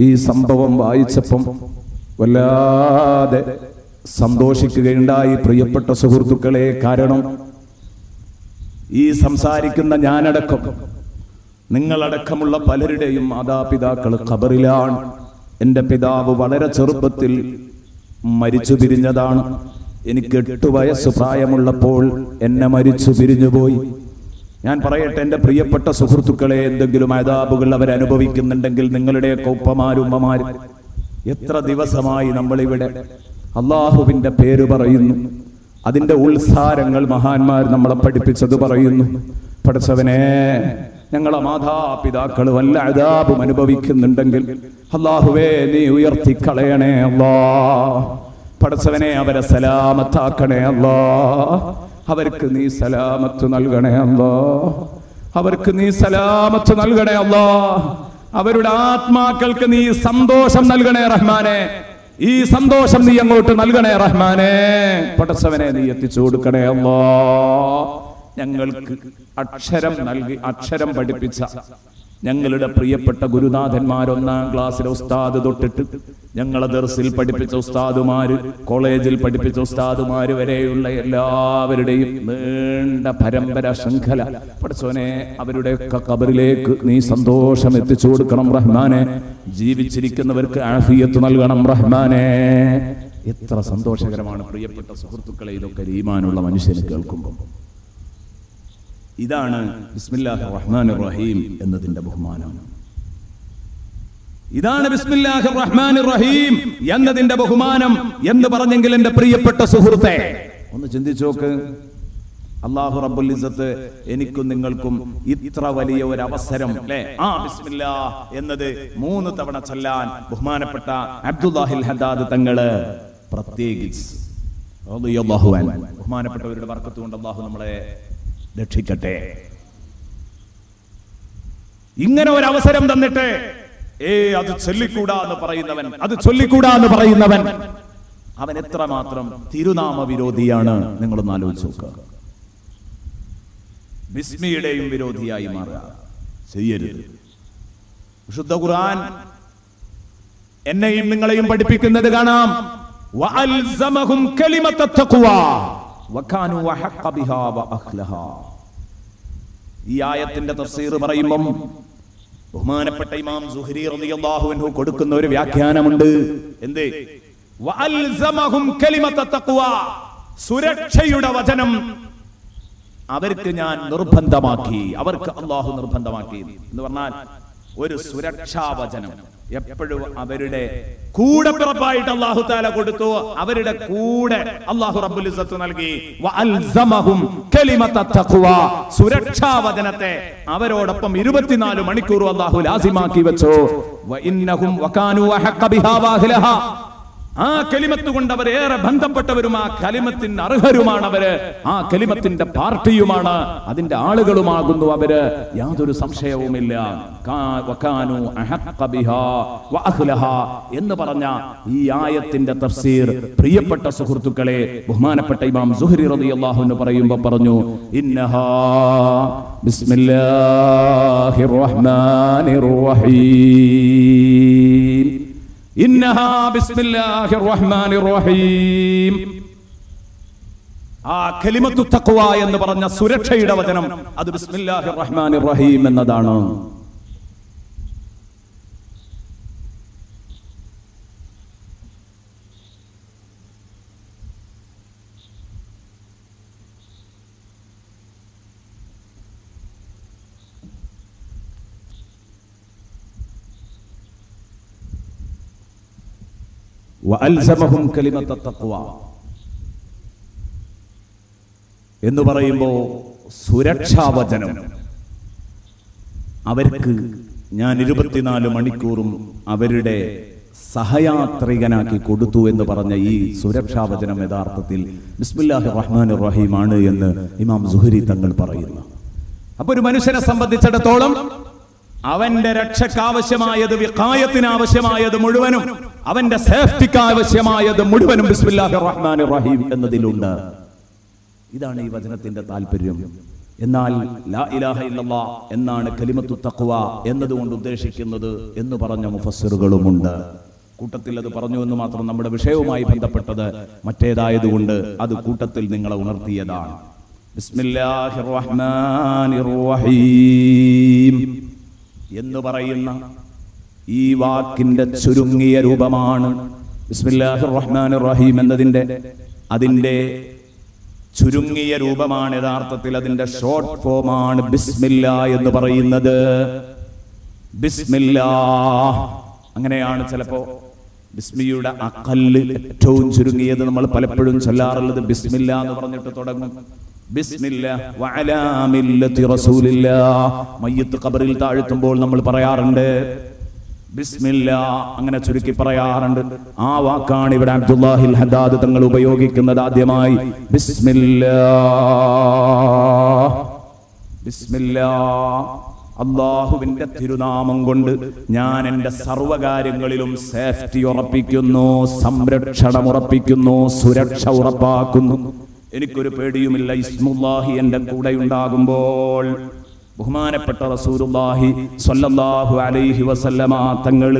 ഈ സംഭവം വായിച്ചപ്പം വല്ലാതെ സന്തോഷിക്കുകയുണ്ടായി പ്രിയപ്പെട്ട സുഹൃത്തുക്കളെ. കാരണം ഈ സംസാരിക്കുന്ന ഞാനടക്കം, നിങ്ങളടക്കമുള്ള പലരുടെയും മാതാപിതാക്കൾ ഖബറിലാണ്. എൻ്റെ പിതാവ് വളരെ ചെറുപ്പത്തിൽ മരിച്ചു പിരിഞ്ഞതാണ്. എനിക്ക് 8 വയസ്സ് പ്രായമുള്ളപ്പോൾ എന്നെ മരിച്ചു പിരിഞ്ഞുപോയി. ഞാൻ പറയട്ടെ എൻ്റെ പ്രിയപ്പെട്ട സുഹൃത്തുക്കളെ, എന്തെങ്കിലും അദാബുകൾ അവരനുഭവിക്കുന്നുണ്ടെങ്കിൽ നിങ്ങളുടെയൊക്കെ ഉപ്പമാരും ഉമ്മമാരും, എത്ര ദിവസമായി നമ്മളിവിടെ അള്ളാഹുവിൻ്റെ പേര് പറയുന്നു, അതിന്റെ ഉത്സാരങ്ങൾ മഹാന്മാർ നമ്മളെ പഠിപ്പിച്ചത് പറയുന്നു. പഠിച്ചവനെ, ഞങ്ങളെ മാതാപിതാക്കൾ വല്ല അദാബും അനുഭവിക്കുന്നുണ്ടെങ്കിൽ അല്ലാഹുവേ നീ ഉയർത്തിക്കളയണേ അല്ലാ. പഠിച്ചവനെ, അവരെ സലാമത്താക്കണേ അല്ലാ. അവർക്ക് നീ സലാമത്ത് നൽകണേ അല്ലാ. അവർക്ക് നീ സലാമത്ത് നൽകണേ അല്ലാ. അവരുടെ ആത്മാക്കൾക്ക് നീ സന്തോഷം നൽകണേ റഹ്മാനെ. ഈ സന്തോഷം നീ അങ്ങോട്ട് നൽകണേ റഹ്മാനെ. പടച്ചവനെ, നീ എത്തിച്ചു കൊടുക്കണേ അല്ലാ. ഞങ്ങൾക്ക് അക്ഷരം നൽകി, അക്ഷരം പഠിപ്പിച്ച ഞങ്ങളുടെ പ്രിയപ്പെട്ട ഗുരുനാഥന്മാർ, 1ാം ക്ലാസ്സിലെ ഉസ്താദ് തൊട്ടിട്ട് ഞങ്ങളെ ദർസിൽ പഠിപ്പിച്ച ഉസ്താദുമാര്, കോളേജിൽ പഠിപ്പിച്ച ഉസ്താദുമാര് വരെയുള്ള എല്ലാവരുടെയും നീണ്ട പരമ്പര ശൃംഖല, പടച്ചോനെ, അവരുടെയൊക്കെ ഖബറിലേക്ക് നീ സന്തോഷം എത്തിച്ചു കൊടുക്കണം റഹ്മാനെ. ജീവിച്ചിരിക്കുന്നവർക്ക് ആഫിയത്ത് നൽകണം റഹ്മാനെ. എത്ര സന്തോഷകരമാണ് പ്രിയപ്പെട്ട സുഹൃത്തുക്കളെ ഇതൊക്കെ ഈമാനുള്ള മനുഷ്യന് കേൾക്കുമ്പോൾ. ഇതാണ് ബിസ്മില്ലാഹിർ റഹ്മാനിർ റഹീം എന്നതിന്റെ ബഹുമാനം. ഇതാണ് ബിസ്മില്ലാഹിർ റഹ്മാനിർ റഹീം എന്നതിന്റെ ബഹുമാനം എന്ന് പറഞ്ഞെങ്കിൽ എൻ്റെ പ്രിയപ്പെട്ട സുഹൃത്തെ ഒന്ന് ചിന്തിച്ചു നോക്ക്. അല്ലാഹു റബ്ബുൽ ഇസ്സത്ത് എനിക്കും നിങ്ങൾക്കും ഇത്ര വലിയ ഒരു അവസരം, അല്ലേ, ബിസ്മില്ലാ എന്നത് 3 തവണ ചൊല്ലാൻ ബഹുമാനപ്പെട്ട അബ്ദുല്ലാഹിൽ ഹദ്ദാദ് തങ്ങള് പ്രത്യേകിച്ച് റളിയല്ലാഹു അൻഹു. ബഹുമാനപ്പെട്ടവരുടെ ബർക്കത്ത് കൊണ്ട് അല്ലാഹു നമ്മളെ രക്ഷിക്കട്ടെ. ഇങ്ങനെ ഒരു അവസരം തന്നിട്ട് അത് ചൊല്ലിക്കൂടാ എന്ന് പറയുന്നവൻ, അത് ചൊല്ലിക്കൂടാ എന്ന് പറയുന്നവൻ അവൻ എത്രമാത്രം തിരുനാമ വിരോധിയാണ് നിങ്ങളൊന്ന് ആലോചിച്ച് നോക്കുക. ബിസ്മിയുടെയും വിരോധിയായി മാറുക ചെയ്യരുത്. വിശുദ്ധ ഖുർആൻ എന്നെയും നിങ്ങളെയും പഠിപ്പിക്കുന്നത് കാണാം. വഅൽസമഹും കലിമത്തത് തഖ്വ വകാനൂ വഹഖ ബിഹാ വഅഖ്ലഹാ. ഈ ആയത്തിന്റെ തഫ്സീർ പറയുമ്പോൾ ബഹുമാനപ്പെട്ട ഇമാം സുഹരി റളിയല്ലാഹു അൻഹു കൊടുക്കുന്ന ഒരു വ്യാഖ്യാനമുണ്ട്. എന്തേ? വഅൽസമഹും കലിമത്തത് തഖ്വ, സുരക്ഷയുടെ വചനം അവർക്ക് ഞാൻ നിർബന്ധമാക്കി, അവർക്ക് അല്ലാഹു നിർബന്ധമാക്കി എന്ന് പറഞ്ഞാൽ ഒരു സുരക്ഷാ വചനം എപ്പോഴും അവരുടെ കൂടെ പിറപ്പായിട്ട് അല്ലാഹു തആല കൊടുത്തു. അവരുടെ കൂടെ അല്ലാഹു റബ്ബുൽ ഇസ്സത്ത് നൽകി. വഅൽസമഹും കലിമത്തത് തഖ്വ, സുരക്ഷാ വചനത്തെ അവരോടൊപ്പം 24 മണിക്കൂർ അല്ലാഹു ലാസിമാക്കി വെച്ചു. വഇന്നഹും വകാനൂ വഹഖ ബിഹാ വഅഹ്ലഹാ, ആ കലിമത്ത് കൊണ്ട് അവർ ഏറെ ബന്ധപ്പെട്ടവരും ആ കലിമത്തിന് അർഹരുമാണ്. അവര് ആ കലിമത്തിന്റെ പാർട്ടിയുമാണ്, അതിന്റെ ആളുകളുമാകുന്നു അവര്, യാതൊരു സംശയവുമില്ല. വകാനൂ അഹഖ ബിഹാ വഅഹ്ലഹാ എന്ന് പറഞ്ഞ ഈ ആയത്തിന്റെ തഫ്സീർ പ്രിയപ്പെട്ട സുഹൃത്തുക്കളെ ബഹുമാനപ്പെട്ട ഇമാം സുഹരി റളിയല്ലാഹു അൻഹു പറയുമ്പോൾ പറഞ്ഞു, ഇന്നഹാ ബിസ്മില്ലാഹിർ റഹ്മാനിർ റഹീം, ഇന്നഹാ ബിസ്മില്ലാഹിർ റഹ്മാനിർ റഹീം. ആ കലിമത്തു തഖ്വ എന്ന് പറഞ്ഞ സുരക്ഷയുടെ വചനം അത് ബിസ്മില്ലാഹിർ റഹ്മാനിർ റഹീം എന്നതാണ്. വഅൽസമഹും കലിമത്തത് തഖ്വ എന്ന് പറയുമ്പോൾ സുരക്ഷാവചനം അവർക്ക് ഞാൻ 24 മണിക്കൂറും അവരുടെ സഹയാത്രികനാക്കി കൊടുത്തു എന്ന് പറഞ്ഞ ഈ സുരക്ഷാവചനം യഥാർത്ഥത്തിൽ ബിസ്മില്ലാഹിർ റഹ്മാനിർ റഹീം ആണ് എന്ന് ഇമാം സുഹരി തങ്ങൾ പറയുന്നു. അപ്പൊ ഒരു മനുഷ്യനെ സംബന്ധിച്ചിടത്തോളം അവന്റെ രക്ഷയ്ക്കാവശ്യമായത്, വിഖായത്തിന് ആവശ്യമായത് മുഴുവനും, അവന്റെ സേഫ്റ്റിക്ക് ആവശ്യമായത് മുഴുവനും ബിസ്മില്ലാഹിർ റഹ്മാനിർ റഹീം എന്നതിലുണ്ട്. ഇതാണ് ഈ വചനത്തിന്റെ താല്പര്യം. എന്നാൽ ലാ ഇലാഹ ഇല്ലല്ലാഹ് എന്നാണ് കലിമത്തു തഖ്വ എന്നതുകൊണ്ട് ഉദ്ദേശിക്കുന്നത് എന്ന് പറഞ്ഞ മുഫസ്സിറുകളുമുണ്ട്. കൂട്ടത്തിൽ അത് പറഞ്ഞു എന്ന് മാത്രം, നമ്മുടെ വിഷയവുമായി ബന്ധപ്പെട്ടത് മറ്റേതായതുകൊണ്ട് അത് കൂട്ടത്തിൽ നിങ്ങളെ ഉണർത്തിയതാണ്. ബിസ്മില്ലാഹിർ റഹ്മാനിർ റഹീം എന്ന് പറയുന്ന ഈ വാക്കിന്റെ ചുരുങ്ങിയ രൂപമാണ് ബിസ്മില്ലാഹിർ റഹ്മാനിർ റഹീം എന്നതിന്റെ ചുരുങ്ങിയ രൂപമാണ്. യഥാർത്ഥത്തിൽ അതിന്റെ ഷോർട്ട് ഫോമാണ് ബിസ്മില്ലാ എന്ന് പറയുന്നത്. ബിസ്മില്ലാ അങ്ങനെയാണ് ചിലപ്പോ ബിസ്മിയുടെ അഖല്ല് ഏറ്റവും ചുരുങ്ങിയത് നമ്മൾ പലപ്പോഴും ചൊല്ലാറുള്ളത് ബിസ്മില്ലാ എന്ന് പറഞ്ഞിട്ട് തുടങ്ങും. ബിസ്മില്ലാ വഅലാ മില്ലത്തി റസൂലില്ലാ. മയ്യിത്ത് ഖബറിൽ താഴ്ത്തുമ്പോൾ നമ്മൾ പറയാറുണ്ട് ബിസ്മില്ലാ, അങ്ങനെ ചുരുക്കി പറയാറുണ്ട്. ആ വാക്കാണ് ഇവിടെ അബ്ദുല്ലാഹിൽ ഹദ്ദാദ് തങ്ങൾ ഉപയോഗിക്കുന്നത് ആദ്യമായി. ബിസ്മില്ലാ, ബിസ്മില്ലാ, അല്ലാഹുവിന്റെ തിരുനാമം കൊണ്ട് ഞാൻ എന്റെ സർവകാര്യങ്ങളിലും സേഫ്റ്റി ഉറപ്പിക്കുന്നു, സംരക്ഷണം ഉറപ്പിക്കുന്നു, സുരക്ഷ ഉറപ്പാക്കുന്നു. എനിക്കൊരു പേടിയുമില്ല. ഇസ്മുല്ലാഹി എന്റെ കൂടെ ഉണ്ടാകുമ്പോൾ ബഹുമാനപ്പെട്ട റസൂലുള്ളാഹി സ്വല്ലല്ലാഹു അലൈഹി വസല്ലമ തങ്ങൾ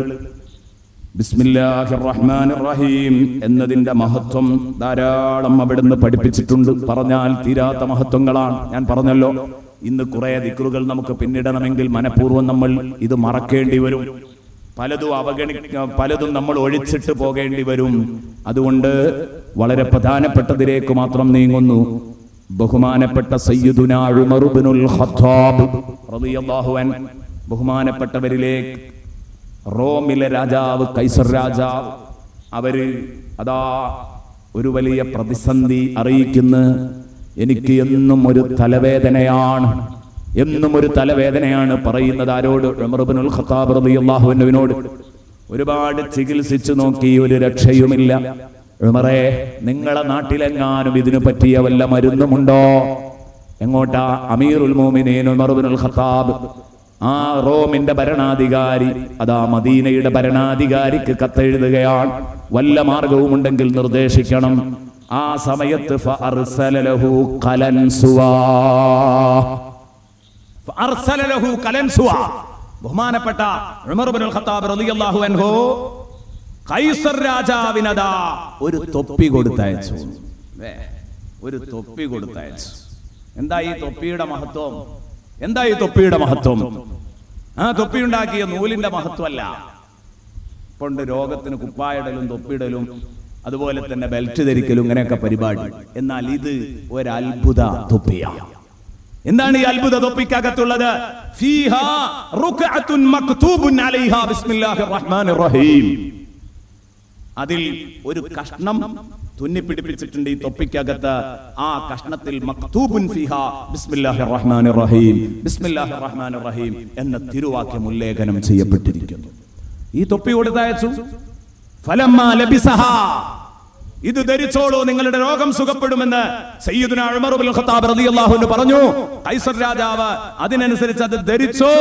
ബിസ്മില്ലാഹിർ റഹ്മാനിർ റഹീം എന്നതിന്റെ മഹത്വം ധാരാളം അവിടുന്ന് പഠിപ്പിച്ചിട്ടുണ്ട്. പറഞ്ഞാൽ തീരാത്ത മഹത്വങ്ങളാണ്. ഞാൻ പറഞ്ഞല്ലോ, ഇന്ന് കുറെ ദിക്റുകൾ നമുക്ക് പിന്നിടണമെങ്കിൽ മനഃപൂർവ്വം നമ്മൾ ഇത് മറക്കേണ്ടി വരും. പലതും നമ്മൾ ഒഴിച്ചിട്ട് പോകേണ്ടി വരും. അതുകൊണ്ട് വളരെ പ്രധാനപ്പെട്ടതിലേക്ക് മാത്രം നീങ്ങുന്നു. ബഹുമാനപ്പെട്ട സയ്യിദുനാ ഉമർ ഇബ്നുൽ ഖത്താബ് റളിയല്ലാഹു അൻഹു, ബഹുമാനപ്പെട്ടവരിലേക്ക് റോമിലെ രാജാവ് കൈസർ രാജാവ്, അവര് അതാ ഒരു വലിയ പ്രതിസന്ധി അറിയിക്കുന്നു. എനിക്ക് എന്നും ഒരു തലവേദനയാണ്, എന്നും ഒരു തലവേദനയാണ്. പറയുന്നത് ആരോട്? ഉമർ ഇബ്നുൽ ഖത്താബ് റളിയല്ലാഹു അൻഹുവിനോട്. ഒരുപാട് ചികിത്സിച്ചു നോക്കി, ഒരു രക്ഷയുമില്ല. ഉമറേ, നിങ്ങളെ നാട്ടിലെങ്ങാനും ഇതിനു പറ്റിയ വല്ല മരുന്നുമുണ്ടോ? എങ്ങോട്ടാ? അമീറുൽ മുഅ്മിനീൻ ഉമർ ഇബ്നുൽ ഖത്താബ്, ആ റോമിന്റെ ഭരണാധികാരി, അതാ മദീനയുടെ ഭരണാധികാരിക്ക് കത്തെഴുതുകയാണ്. വല്ല മാർഗവുമുണ്ടെങ്കിൽ നിർദ്ദേശിക്കണം. ആ സമയത്ത് ഫഅർസല ലഹു ഖലൻസുവാ. ഫഅർസല ലഹു ഖലൻസുവാ. ബഹുമാനപ്പെട്ട ഉമർ ഇബ്നുൽ ഖത്താബ് റളിയല്ലാഹു അൻഹു കൈസർ രാജാവിനതാ ഒരു തൊപ്പി കൊടുത്തയച്ചു. ഒരു തൊപ്പി കൊടുത്തയച്ചു. എന്താ ഈ തൊപ്പിയുടെ മഹത്വം? എന്താ ഈ തൊപ്പിയുടെ മഹത്വം? ആ തൊപ്പി ഉണ്ടാക്കിയ നൂലിന്റെ മഹത്വമല്ല. പണ്ട് രോഗത്തിന് കുപ്പായിടലും തൊപ്പിയിടലും അതുപോലെ തന്നെ ബെൽറ്റ് ധരിക്കലും ഇങ്ങനെയൊക്കെ പരിപാടി. എന്നാൽ ഇത് ഒരത്ഭുത തൊപ്പിയാണ്. എന്താണ് ഈ അത്ഭുത തൊപ്പിക്കകത്തുള്ളത്? ഫീഹാ റുക്അത്തുൻ മക്തൂബുൻ അലൈഹാ ബിസ്മില്ലാഹിർ റഹ്മാനിർ റഹീം. അതിൽ ഒരു കഷ്ണം തുന്നിപ്പിടിപ്പിച്ചിട്ടുണ്ട് ഈ തൊപ്പിക്കകത്ത്. ആ കഷ്ണത്തിൽ മക്തൂബുൻ ഫീഹാ ബിസ്മില്ലാഹിർ റഹ്മാനിർ റഹീം, ബിസ്മില്ലാഹിർ റഹ്മാനിർ റഹീം എന്ന തിരുവാക്യം ഉല്ലേഖനം ചെയ്യപ്പെട്ടിരിക്കുന്നു. ഈ തൊപ്പി കൊടുത്തയച്ചു. ഫലമ്മാ ലബിസഹാ, ഇത് ധരിച്ചോളൂ, നിങ്ങളുടെ രോഗം സുഖപ്പെടുമെന്ന് സയ്യിദുനാ ഉമർ ഇബ്നുൽ ഖത്താബ് റളിയല്ലാഹു അൻഹു പറഞ്ഞു. കൈസർ രാജാവ് അതിനനുസരിച്ച് അത് ധരിച്ചു.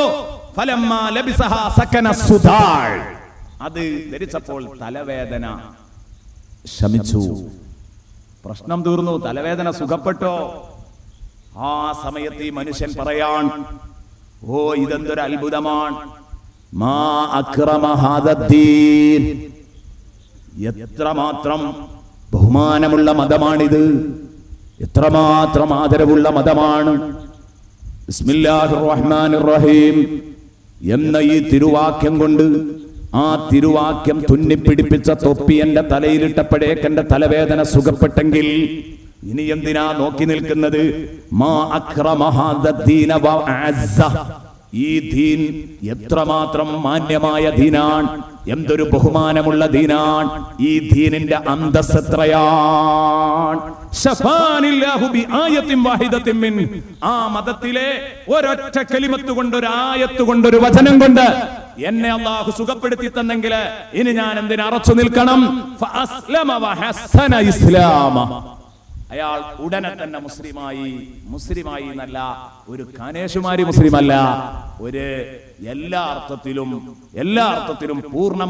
ഫലമ്മാ ലബിസഹാ സകന സുദാൾ, അത് ധരിച്ചപ്പോൾ തലവേദന ശമിച്ചു. പ്രശ്നം തീർന്നു, തലവേദന സുഖപ്പെട്ടോ? ആ സമയത്ത് ഈ മനുഷ്യൻ പറയാൻ, ഓ ഇതെന്തൊരു അത്ഭുതമാണ്. മാ അക്രമ ഹാദദ്ദീൻ, എത്രമാത്രം ബഹുമാനമുള്ള മതമാണിത്, എത്രമാത്രം ആദരവുള്ള മതമാണ്. ബിസ്മില്ലാഹിർ റഹ്മാനിർ റഹീം എന്ന ഈ തിരുവാക്യം കൊണ്ട്, ആ തിരുവാക്യം തുന്നിപ്പിടിപ്പിച്ച തൊപ്പി എന്റെ തലയിലിട്ടപ്പോഴേക്ക് എന്റെ തലവേദന സുഖപ്പെട്ടെങ്കിൽ ഇനി എന്തിനാ നോക്കി നിൽക്കുന്നത്? മാ അക്രമ ഹാദദ്ദീന വ അഅസ്സ, ഈ ദീൻ എത്രമാത്രം മാന്യമായ ദീനാണ്, എന്തൊരു ബഹുമാനമുള്ള ദീനാണ്. ഈ ദീനിന്റെ അന്തസ്സ് എത്രയാണ്. ശഫാനില്ലാഹു ബിആയത്തിൻ വാഹിദത്തിൻ മിൻ, ആ മതത്തിലെ ഒരൊറ്റ കലിമത്ത് കൊണ്ട്, ഒരു ആയത്ത് കൊണ്ട്, ഒരു വചനം കൊണ്ട് എന്നെ അല്ലാഹു സുഖപ്പെടുത്തി തന്നെങ്കിൽ ഇനി ഞാൻ എന്തിന് അറച്ചു നിൽക്കണം? ഫഅസ്ലമ വഹസന ഇസ്ലാമ, അയാൾ ഉടനെ തന്നെ മുസ്ലിമായി എന്നല്ല, ഒരു കാനേശുമാരി മുസ്ലിമല്ല, ഒരു എല്ലാ അർത്ഥത്തിലും പൂർണ്ണ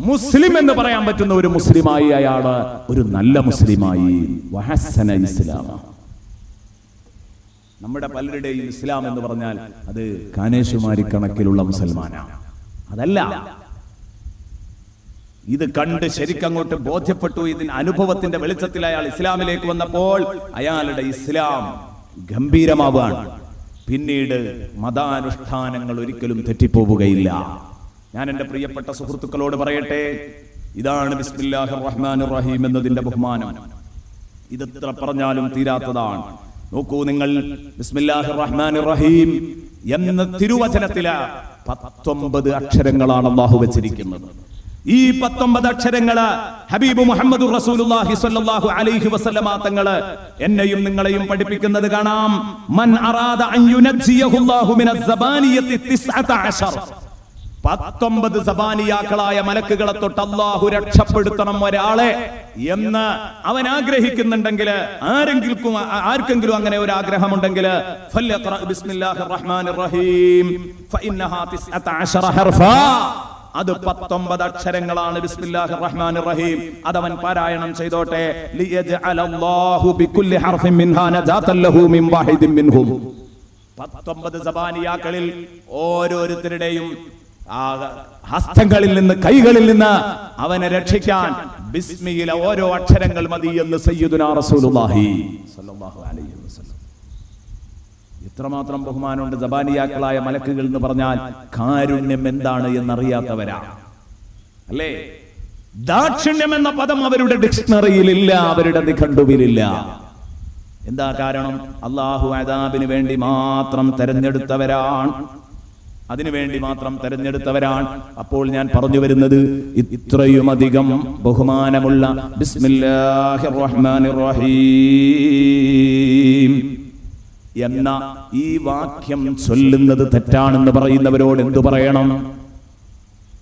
മുസ്ലിം എന്ന് പറയാൻ പറ്റുന്ന ഒരു മുസ്ലിമായി, അയാള് ഒരു നല്ല മുസ്ലിമായി. വഹസന ഇസ്ലാമ. നമ്മുടെ പലരുടെയും ഇസ്ലാം എന്ന് പറഞ്ഞാൽ അത് കാനേശുമാരി കണക്കിലുള്ള മുസൽമാനാണ്. അതല്ല, ഇത് കണ്ട് ശരിക്കങ്ങോട്ട് ബോധ്യപ്പെട്ടു. ഇതിന് അനുഭവത്തിന്റെ വെളിച്ചത്തിൽ അയാൾ ഇസ്ലാമിലേക്ക് വന്നപ്പോൾ അയാളുടെ ഇസ്ലാം ഗംഭീരമാവുകയാണ്. പിന്നീട് മതാനുഷ്ഠാനങ്ങൾ ഒരിക്കലും തെറ്റിപ്പോവുകയില്ല. ഞാൻ എന്റെ പ്രിയപ്പെട്ട സുഹൃത്തുക്കളോട് പറയട്ടെ, ഇതാണ് ബിസ്മില്ലാഹിർ റഹ്മാനിർ റഹീം എന്നതിന്റെ ബഹുമാനം. ഇതെത്ര പറഞ്ഞാലും തീരാത്തതാണ്. നോക്കൂ നിങ്ങൾ, ബിസ്മില്ലാഹിർ റഹ്മാനിർ റഹീം എന്ന തിരുവചനത്തില് 19 അക്ഷരങ്ങളാണ് അല്ലാഹു വെച്ചിരിക്കുന്നത്. ഈ 19 അക്ഷരങ്ങള് ഹബീബ് മുഹമ്മദ് റസൂലുള്ളാഹി സ്വല്ലല്ലാഹു അലൈഹി വസല്ലമ തങ്ങള് എന്നെയും നിങ്ങളെയും പഠിപ്പിക്കുന്നത് കാണാം. മൻ അറാദ അൻ യുനജ്ജിയഹു അല്ലാഹു മിനസ് സബാനിയത്തി 19, 19 സബാനിയാക്കളായ മലക്കുകളെ തൊട്ട് അല്ലാഹു രക്ഷപ്പെടുത്തണം ഒരാളെ എന്ന് അവൻ ആഗ്രഹിക്കുന്നുണ്ടെങ്കിൽ, ആർക്കെങ്കിലും അങ്ങനെ ഒരു ആഗ്രഹമുണ്ടെങ്കിൽ, ഫല്യഖറ ബിസ്മില്ലാഹിർ റഹ്മാനിർ റഹീം ഫഇന്നഹാ 19 ഹർഫാ, അത് 19 അക്ഷരങ്ങളാണ്. ബിസ്മില്ലാഹിർ റഹ്മാനിർ റഹീം അതവൻ പാരായണം ചെയ്തോട്ടെ. ലിയജ്അലല്ലാഹു ബികുല്ലി ഹർഫിൻ മിൻഹാ നജാതൻ ലഹു മിൻ വാഹിദിൻ മിൻഹും, 19 സബാനിയാക്കളിൽ ഓരോരുത്തരുടെയും ഹസ്തങ്ങളിൽ നിന്ന്, കൈകളിൽ നിന്ന് അവനെ രക്ഷിക്കാൻ ബിസ്മിയിലെ ഓരോ അക്ഷരങ്ങൾ മതി എന്ന് സയ്യിദുനാ റസൂലുള്ളാഹി സ്വല്ലല്ലാഹു അലൈഹി വസല്ലം. എത്രമാത്രം ബഹുമാനമുണ്ട്. സബാനിയാക്കളായ മലക്കുകൾ എന്ന് പറഞ്ഞാൽ കാരുണ്യം എന്താണ് എന്നറിയാത്തവരാ, അല്ലേ? ദാക്ഷിണ്യം എന്ന പദം അവരുടെ ഡിക്ഷണറിയിലില്ല, അവരുടെ നിഘണ്ടുവിലില്ല. എന്താ കാരണം? അല്ലാഹു അദാബിന് വേണ്ടി മാത്രം തെരഞ്ഞെടുത്തവരാണ്, അതിനുവേണ്ടി മാത്രം തെരഞ്ഞെടുത്തവരാണ്. അപ്പോൾ ഞാൻ പറഞ്ഞു വരുന്നത്, ഇത്രയും അധികം ബഹുമാനമുള്ള ബിസ്മില്ലാഹിർ റഹ്മാനിർ റഹീം എന്ന ഈ വാക്യം ചൊല്ലുന്നത് തെറ്റാണെന്ന് പറയുന്നവരോട് എന്തു പറയണം?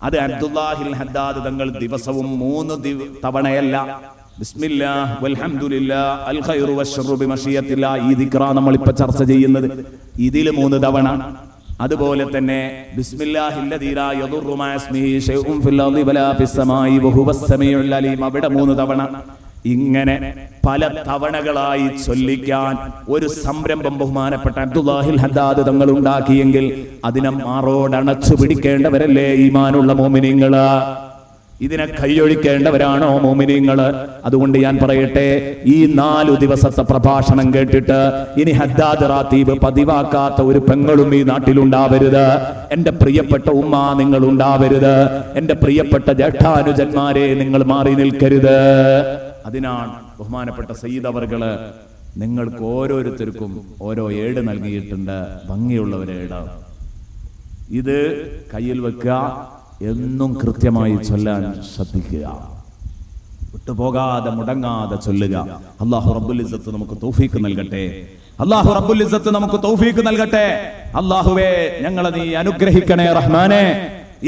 അത് അബ്ദുല്ലാഹിൽ ഹദ്ദാദ് തങ്ങൾ ദിവസവും 3 തവണയല്ല ബിസ്മില്ലാഹ് വൽഹംദുലില്ലാഹ് അൽ ഖൈറു വശ്ശറു ബിമശിയത്തില്ലാഹ് ഈ ദിക്റാ നമ്മൾ ഇപ്പോ ചർച്ച ചെയ്യുന്നത് ഇതിൽ 3 തവണ. അതുപോലെ തന്നെ ബിസ്മില്ലാഹില്ലദീ ലാ യദുറു മഅ ഇസ്മിഹി ശൈഉൻ ഫിൽ അർളി വലാ ഫിസ് സമാഇ വഹുവസ് സമീഉൽ അലീം അവിടെ 3 തവണ. ഇങ്ങനെ പല തവണകളായി ചൊല്ലിക്കാൻ ഒരു സംരംഭം ബഹുമാനപ്പെട്ട അബ്ദുല്ലാഹിൽ ഹദ്ദാദ് തങ്ങൾ ഉണ്ടാക്കിയെങ്കിൽ അതിനെ മാറോടണച്ചു പിടിക്കേണ്ടവരല്ലേ ഈമാനുള്ള മോമിനീങ്ങള്? ഇതിനെ കൈയൊഴിക്കേണ്ടവരാണോ മോമിനീങ്ങള്? അതുകൊണ്ട് ഞാൻ പറയട്ടെ, ഈ 4 ദിവസത്തെ പ്രഭാഷണം കേട്ടിട്ട് ഇനി ഹദ്ദാദ് റാത്തീബ് പതിവാക്കാത്ത ഒരു പെങ്ങളും ഈ നാട്ടിലുണ്ടാവരുത്. എന്റെ പ്രിയപ്പെട്ട ഉമ്മ നിങ്ങൾ ഉണ്ടാവരുത്. എന്റെ പ്രിയപ്പെട്ട ജേഷ്ഠാനുജന്മാരെ നിങ്ങൾ മാറി നിൽക്കരുത്. അതിനാണ് ബഹുമാനപ്പെട്ട സയ്യിദ് അവർകള് നിങ്ങൾക്ക് ഓരോരുത്തർക്കും ഓരോ ഏട് നൽകിയിട്ടുണ്ട്, ഭംഗിയുള്ളവരേട്. ഇത് കയ്യിൽ വെക്കുക, എന്നും കൃത്യമായി ചൊല്ലാൻ ശ്രദ്ധിക്കുക, വിട്ടുപോകാതെ മുടങ്ങാതെ ചൊല്ലുക. അല്ലാഹു റബ്ബുൽ ഇസ്സത്ത് നമുക്ക് തൗഫീഖ് നൽകട്ടെ. അല്ലാഹു റബ്ബുൽ ഇസ്സത്ത് നമുക്ക് തൗഫീഖ് നൽകട്ടെ. അല്ലാഹുവേ, ഞങ്ങളെ നീ അനുഗ്രഹിക്കണേ റഹ്മാനെ.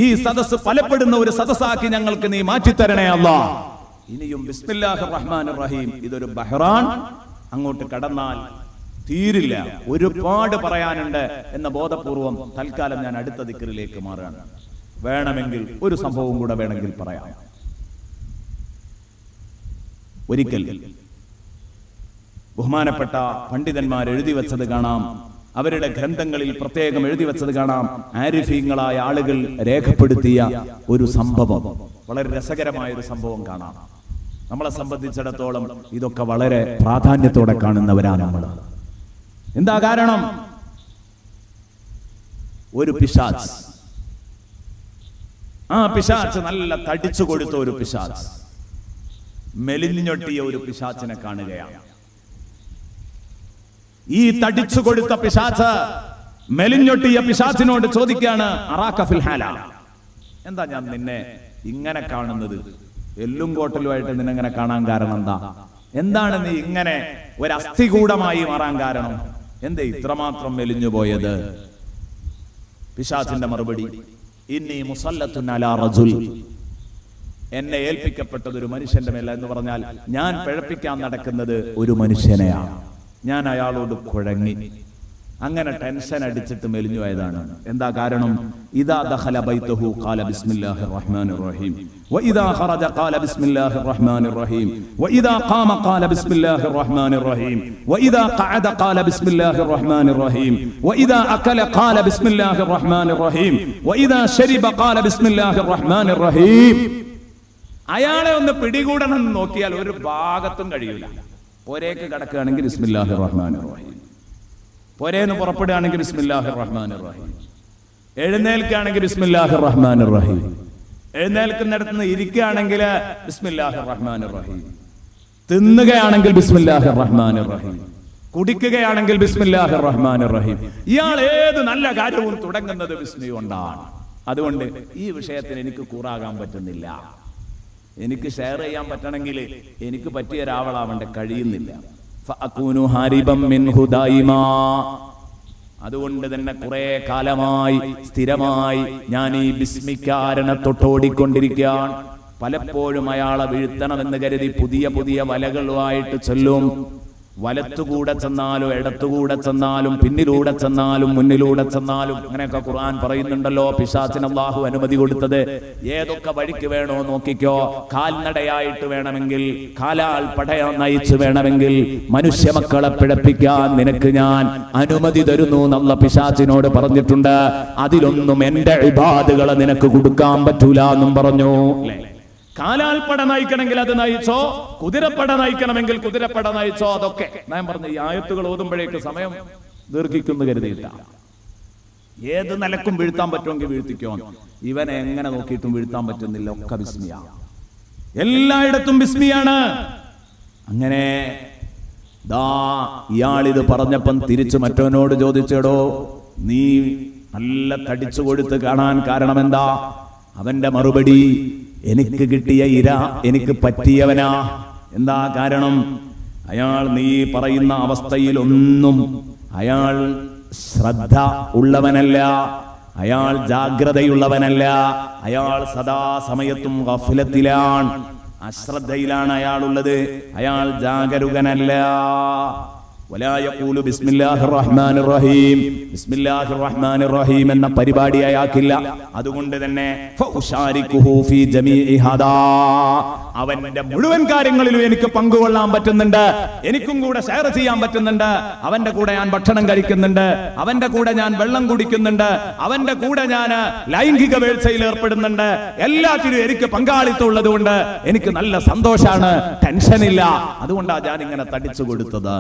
ഈ സദസ്സ് ഫലപ്പെടുന്ന ഒരു സദസ്സാക്കി ഞങ്ങൾക്ക് നീ മാറ്റിത്തരണേ അല്ലാഹ്. ഇനിയും ബിസ്മില്ലാഹിർ റഹ്മാനിർ റഹീം ഇതൊരു ബഹ്റാൻ, അങ്ങോട്ട് കടന്നാൽ തീരില്ല. ഒരുപാട് പറയാനുണ്ട് എന്ന ബോധപൂർവം തൽക്കാലം ഞാൻ അടുത്ത ദിക്റിലേക്ക് മാറുകയാണ്. വേണമെങ്കിൽ ഒരു സംഭവം കൂടെ വേണമെങ്കിൽ പറയാം. ഒരിക്കൽ ബഹുമാനപ്പെട്ട പണ്ഡിതന്മാർ എഴുതി വെച്ചത് കാണാം, അവരുടെ ഗ്രന്ഥങ്ങളിൽ പ്രത്യേകം എഴുതി വെച്ചത് കാണാം. ആരിഫീങ്ങളായ ആളുകൾ രേഖപ്പെടുത്തിയ ഒരു സംഭവം, വളരെ രസകരമായ ഒരു സംഭവം കാണാം. നമ്മളെ സംബന്ധിച്ചിടത്തോളം ഇതൊക്കെ വളരെ പ്രാധാന്യത്തോടെ കാണുന്നവരാണ് നമ്മൾ. എന്താ കാരണം? ഒരു പിശാച്, ആ പിശാച് നല്ല തടിച്ചു കൊടുത്ത ഒരു പിശാച്, മെലിഞ്ഞൊട്ടിയ ഒരു പിശാചിനെ കാണുകയാണ്. ഈ തടിച്ചു കൊടുത്ത പിശാച് മെലിഞ്ഞൊട്ടിയ പിശാചിനോട് ചോദിക്കാണ്, അറാക ഫിൽ ഹാല, എന്താ ഞാൻ നിന്നെ ഇങ്ങനെ കാണുന്നത്? എല്ലും കോട്ടലുമായിട്ട് നിന്നെങ്ങനെ കാണാൻ കാരണം എന്താ? എന്താണ് നീ ഇങ്ങനെ ഒരു അസ്ഥികൂടമായി മാറാൻ കാരണം? എന്തേ ഇത്രമാത്രം മെലിഞ്ഞു പോയത്? പിശാചിന്റെ മറുപടി, ഇന്നി മുസല്ലത്തുൻ അലാ റജുൽ, എന്നെ ഏൽപ്പിക്കപ്പെട്ടത് ഒരു മനുഷ്യന്റെ മേല എന്ന് പറഞ്ഞാൽ ഞാൻ പിഴപ്പിക്കാൻ നടക്കുന്നത് ഒരു മനുഷ്യനെയാണ്. ഞാൻ അയാളോട് കുഴങ്ങി, അങ്ങനെ ടെൻഷൻ അടിച്ചിട്ട് മെലിഞ്ഞു പോയതാണ്. എന്താ കാരണം? ഇദാ ദഖല ബൈതഹു ഖാല ബിസ്മില്ലാഹിർ റഹ്മാനിർ റഹീം വഇദാ ഖറജ ഖാല ബിസ്മില്ലാഹിർ റഹ്മാനിർ റഹീം വഇദാ ഖാമ ഖാല ബിസ്മില്ലാഹിർ റഹ്മാനിർ റഹീം വഇദാ ഖഅദ ഖാല ബിസ്മില്ലാഹിർ റഹ്മാനിർ റഹീം വഇദാ അകല ഖാല ബിസ്മില്ലാഹിർ റഹ്മാനിർ റഹീം വഇദാ ശരിബ ഖാല ബിസ്മില്ലാഹിർ റഹ്മാനിർ റഹീം. അയാളെ ഒന്ന് പിടികൂടണമെന്ന് നോക്കിയാൽ ഒരു ഭാഗത്തും കഴിയൂല. പോരേക്ക് കിടക്കുകയാണെങ്കിൽ ബിസ്മില്ലാഹിർ റഹ്മാനിർ റഹീം, പോരേന്ന് പുറപ്പെടുകയാണെങ്കിൽ ബിസ്മില്ലാഹിർ റഹ്മാനിർ റഹീം, എഴുന്നേൽക്കുകയാണെങ്കിൽ ബിസ്മില്ലാഹിർ റഹ്മാനിർ റഹീം, എഴുന്നേൽക്കുന്നിടത്ത് ഇരിക്കുകയാണെങ്കിൽ ബിസ്മില്ലാഹിർ റഹ്മാനിർ റഹീം, തിന്നുകയാണെങ്കിൽ ബിസ്മില്ലാഹിർ റഹ്മാനിർ റഹീം, കുടിക്കുകയാണെങ്കിൽ ബിസ്മില്ലാഹിർ റഹ്മാനിർ റഹീം. ഇയാൾ ഏത് നല്ല കാര്യവും തുടങ്ങുന്നത് ബിസ്മി കൊണ്ടാണ്. അതുകൊണ്ട് ഈ വിഷയത്തിന് എനിക്ക് കൂറാകാൻ പറ്റുന്നില്ല. എനിക്ക് ഷെയർ ചെയ്യാൻ പറ്റണമെങ്കിൽ എനിക്ക് പറ്റിയ ഒരാളാവേണ്ട, കഴിയുന്നില്ല. അതുകൊണ്ട് തന്നെ കുറെ കാലമായി സ്ഥിരമായി ഞാൻ ഈ ബിസ്മിക്കാരനെ തൊട്ടോടിക്കൊണ്ടിരിക്കുകയാണ്. പലപ്പോഴും അയാളെ വീഴ്ത്തണമെന്ന് കരുതി പുതിയ പുതിയ വലകളുമായിട്ട് ചൊല്ലും. വലത്തുകൂടെ ചെന്നാലും ഇടത്തുകൂടെ ചെന്നാലും പിന്നിലൂടെ ചെന്നാലും മുന്നിലൂടെ ചെന്നാലും, അങ്ങനെയൊക്കെ ഖുർആൻ പറയുന്നുണ്ടല്ലോ. പിശാചിന് അല്ലാഹു അനുമതി കൊടുത്തത് ഏതൊക്കെ വഴിക്ക് വേണോ നോക്കിക്കോ. കാൽനടയായിട്ട് വേണമെങ്കിൽ, കാലാൽ പടയം നയിച്ചു വേണമെങ്കിൽ മനുഷ്യ മക്കളെ പിഴപ്പിക്കാൻ നിനക്ക് ഞാൻ അനുമതി തരുന്നു എന്നുള്ള പിശാചിനോട് പറഞ്ഞിട്ടുണ്ട്. അതിലൊന്നും എന്റെ ഇബാദുകളെ നിനക്ക് കൊടുക്കാൻ പറ്റൂല എന്നും പറഞ്ഞു. കാലാൽ പട നയിക്കണമെങ്കിൽ അത് നയിച്ചോ, കുതിരപ്പട നയിക്കണമെങ്കിൽ കുതിരപ്പട നയിച്ചോ. അതൊക്കെ ഞാൻ പറഞ്ഞു. ഈ ആയത്തുകൾ ഓതുമ്പോഴേക്ക് സമയം ദീർഘിക്കുന്നു കരുതിയിട്ട. ഏത് നിലക്കും വീഴ്ത്താൻ പറ്റുമെങ്കിൽ വീഴ്ത്തിക്കോ. ഇവനെ എങ്ങനെ നോക്കിയിട്ടും വീഴ്ത്താൻ പറ്റുന്നില്ല. ഒക്കെ ബിസ്മിയാ, എല്ലായിടത്തും ബിസ്മിയാണ്. അങ്ങനെ ഇയാളിത് പറഞ്ഞപ്പം തിരിച്ചു മറ്റവനോട് ചോദിച്ചേടോ, നീ നല്ല തടിച്ചു കൊടുത്ത് കാണാൻ കാരണം എന്താ? അവന്റെ മറുപടി, എനിക്ക് കിട്ടിയ ഇര എനിക്ക് പറ്റിയവനാ. എന്താ കാരണം? അയാൾ നീ പറയുന്ന അവസ്ഥയിലൊന്നും അയാൾ ശ്രദ്ധ ഉള്ളവനല്ല. അയാൾ ജാഗ്രതയുള്ളവനല്ല, അയാൾ സദാസമയത്തും ഗഫലത്തിലാണ്, അശ്രദ്ധയിലാണ് അയാളുള്ളത്, അയാൾ ജാഗരൂകനല്ല. വലാ യഖൂലു ബിസ്മില്ലാഹിർ റഹ്മാനിർ റഹീം, ബിസ്മില്ലാഹിർ റഹ്മാനിർ റഹീം എന്ന പരിപാടി അയാൾക്കില്ല. അതുകൊണ്ട് തന്നെ ഫഉശാരികുഹു ഫീ ജമീഇ ഹദാ, അവന്റെ മുഴുവൻ കാര്യങ്ങളിലും എനിക്ക് പങ്കുകൊള്ളാൻ പറ്റുന്നുണ്ട്, എനിക്കും കൂടെ ഷെയർ ചെയ്യാൻ പറ്റുന്നുണ്ട്. അവന്റെ കൂടെ ഞാൻ ഭക്ഷണം കഴിക്കുന്നുണ്ട്, അവന്റെ കൂടെ ഞാൻ വെള്ളം കുടിക്കുന്നുണ്ട്, അവന്റെ കൂടെ ഞാൻ ലൈംഗിക വീഴ്ചയിൽ ഏർപ്പെടുന്നുണ്ട്. എല്ലാത്തിനും എനിക്ക് പങ്കാളിത്തം ഉള്ളതുകൊണ്ട് എനിക്ക് നല്ല സന്തോഷാണ്, ടെൻഷനില്ല. അതുകൊണ്ടാണ് ഞാൻ ഇങ്ങനെ തടിച്ചു കൊടുത്തത്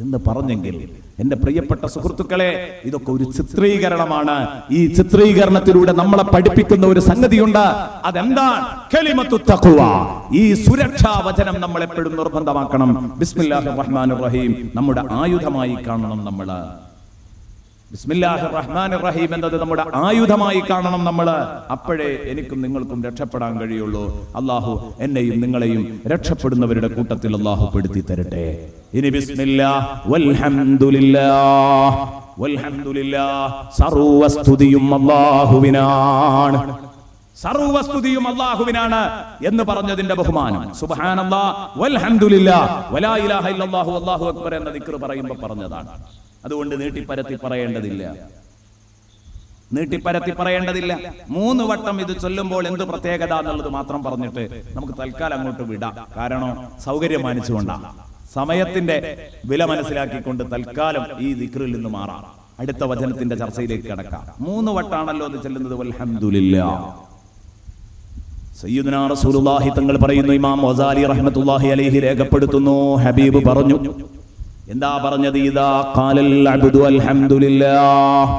എന്ന് പറഞ്ഞെങ്കിൽ എന്റെ പ്രിയപ്പെട്ട സുഹൃത്തുക്കളെ, ഇതൊക്കെ ഒരു ചിത്രീകരണമാണ്. ഈ ചിത്രീകരണത്തിലൂടെ നമ്മളെ പഠിപ്പിക്കുന്ന ഒരു സംഗതിയുണ്ട്. അതെന്താണ്? കലിമത്തു തഖ്വ. ഈ സുരക്ഷാ വചനം നമ്മൾ എപ്പോഴും നിർബന്ധമാക്കണം. ബിസ്മില്ലാഹിർ റഹ്മാനിർ റഹീം നമ്മുടെ ആയുധമായി കാണണം നമ്മൾ. ബിസ്മില്ലാഹിർ റഹ്മാനിർ റഹീം എന്നത് നമ്മുടെ ആയുധമായി കാണണം നമ്മൾ. അപ്പോഴേ എനിക്കും നിങ്ങൾക്കും രക്ഷപ്പെടാൻ കഴിയുള്ളൂ. അല്ലാഹു എന്നെയും നിങ്ങളെയും രക്ഷപ്പെടുന്നവരുടെ കൂട്ടത്തിൽ അല്ലാഹു പെടുത്തി തരട്ടെ. ഇനി ബിസ്മില്ലാഹ് വൽഹംദുലില്ലാഹ്, വൽഹംദുലില്ലാഹ് സർവസ്തുതിയും അല്ലാഹുവിനാണ്, സർവസ്തുതിയും അല്ലാഹുവിനാണ് എന്ന് പറഞ്ഞതിന്റെ ബഹുമാനം. സുബ്ഹാനല്ലാഹ് വൽഹംദുലില്ലാഹ് വലാ ഇലാഹ ഇല്ലല്ലാഹു അല്ലാഹു അക്ബർ എന്ന ദിക്ർ പറയുമ്പോൾ പറഞ്ഞതാണ്. അതുകൊണ്ട് നീട്ടിപ്പരത്തി പറയേണ്ടതില്ല, നീട്ടിപ്പരത്തി പറയേണ്ടതില്ല. 3 വട്ടം ഇത് ചൊല്ലുമ്പോൾ എന്ത് പ്രത്യേകത എന്നുള്ളത് മാത്രം പറഞ്ഞിട്ട് നമുക്ക് തൽക്കാലം അങ്ങോട്ട് വിടാം. കാരണം സൗകര്യം മാനിച്ചുകൊണ്ടാണ്, സമയത്തിന്റെ വില മനസ്സിലാക്കിക്കൊണ്ട് തൽക്കാലം ഈ ദിക്റിൽ നിന്ന് മാറാം. അടുത്ത വചനത്തിന്റെ ചർച്ചയിലേക്ക് കടക്കാം. 3 വട്ടാണല്ലോ അത് ചൊല്ലുന്നത്. വൽഹംദുലില്ലാഹ്. സയ്യിദുനാ റസൂലുള്ളാഹി തങ്ങൾ പറയുന്നു, ഇമാം ഗസാലി റഹ്മത്തുള്ളാഹി അലൈഹി രേഖപ്പെടുത്തുന്നു, ഹബീബ് പറഞ്ഞു. എന്താ പറഞ്ഞത്? ഇദാ ഖാലൽ അബ്ദു അൽഹംദുലില്ലാഹ്,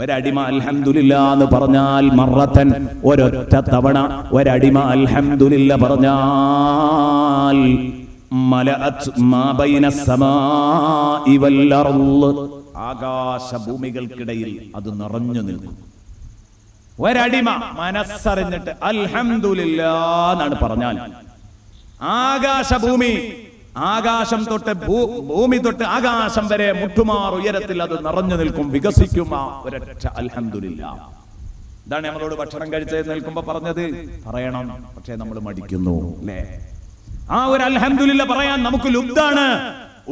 ഒരടിമ അൽഹംദുലില്ലാഹ് എന്ന് പറഞ്ഞാൽ മറത്തൻ ഒരൊറ്റ തവണ ഒരടിമ അൽഹംദുലില്ലാഹ് പറഞ്ഞാൽ മലഅത് മാ ബൈന സമാഇ വൽ അർള്, ആകാശഭൂമികൾക്കിടയിൽ അത് നിറഞ്ഞു നിൽക്കും. ഒരടിമ മനസ്സറിഞ്ഞിട്ട് അൽഹംദുലില്ലാഹ് എന്നാണ് പറഞ്ഞാൽ ആകാശഭൂമി, ആകാശം തൊട്ട് ഭൂമി തൊട്ട് ആകാശം വരെ മുട്ടുമാർ ഉയരത്തിൽ അത് നിറഞ്ഞു നിൽക്കും, വികസിക്കും ആ ഒരൊറ്റ അൽഹംദുലില്ലാഹ്. ഇതാണ് നമ്മളോട് ഭക്ഷണം കഴിച്ചത് നിൽക്കുമ്പോ പറഞ്ഞത്. പറയണം, പക്ഷേ നമ്മൾ മടിക്കുന്നു അല്ലേ? ആ ഒരു അൽഹംദുലില്ലാഹ് പറയാൻ നമുക്ക് ലുബ്ധാണ്.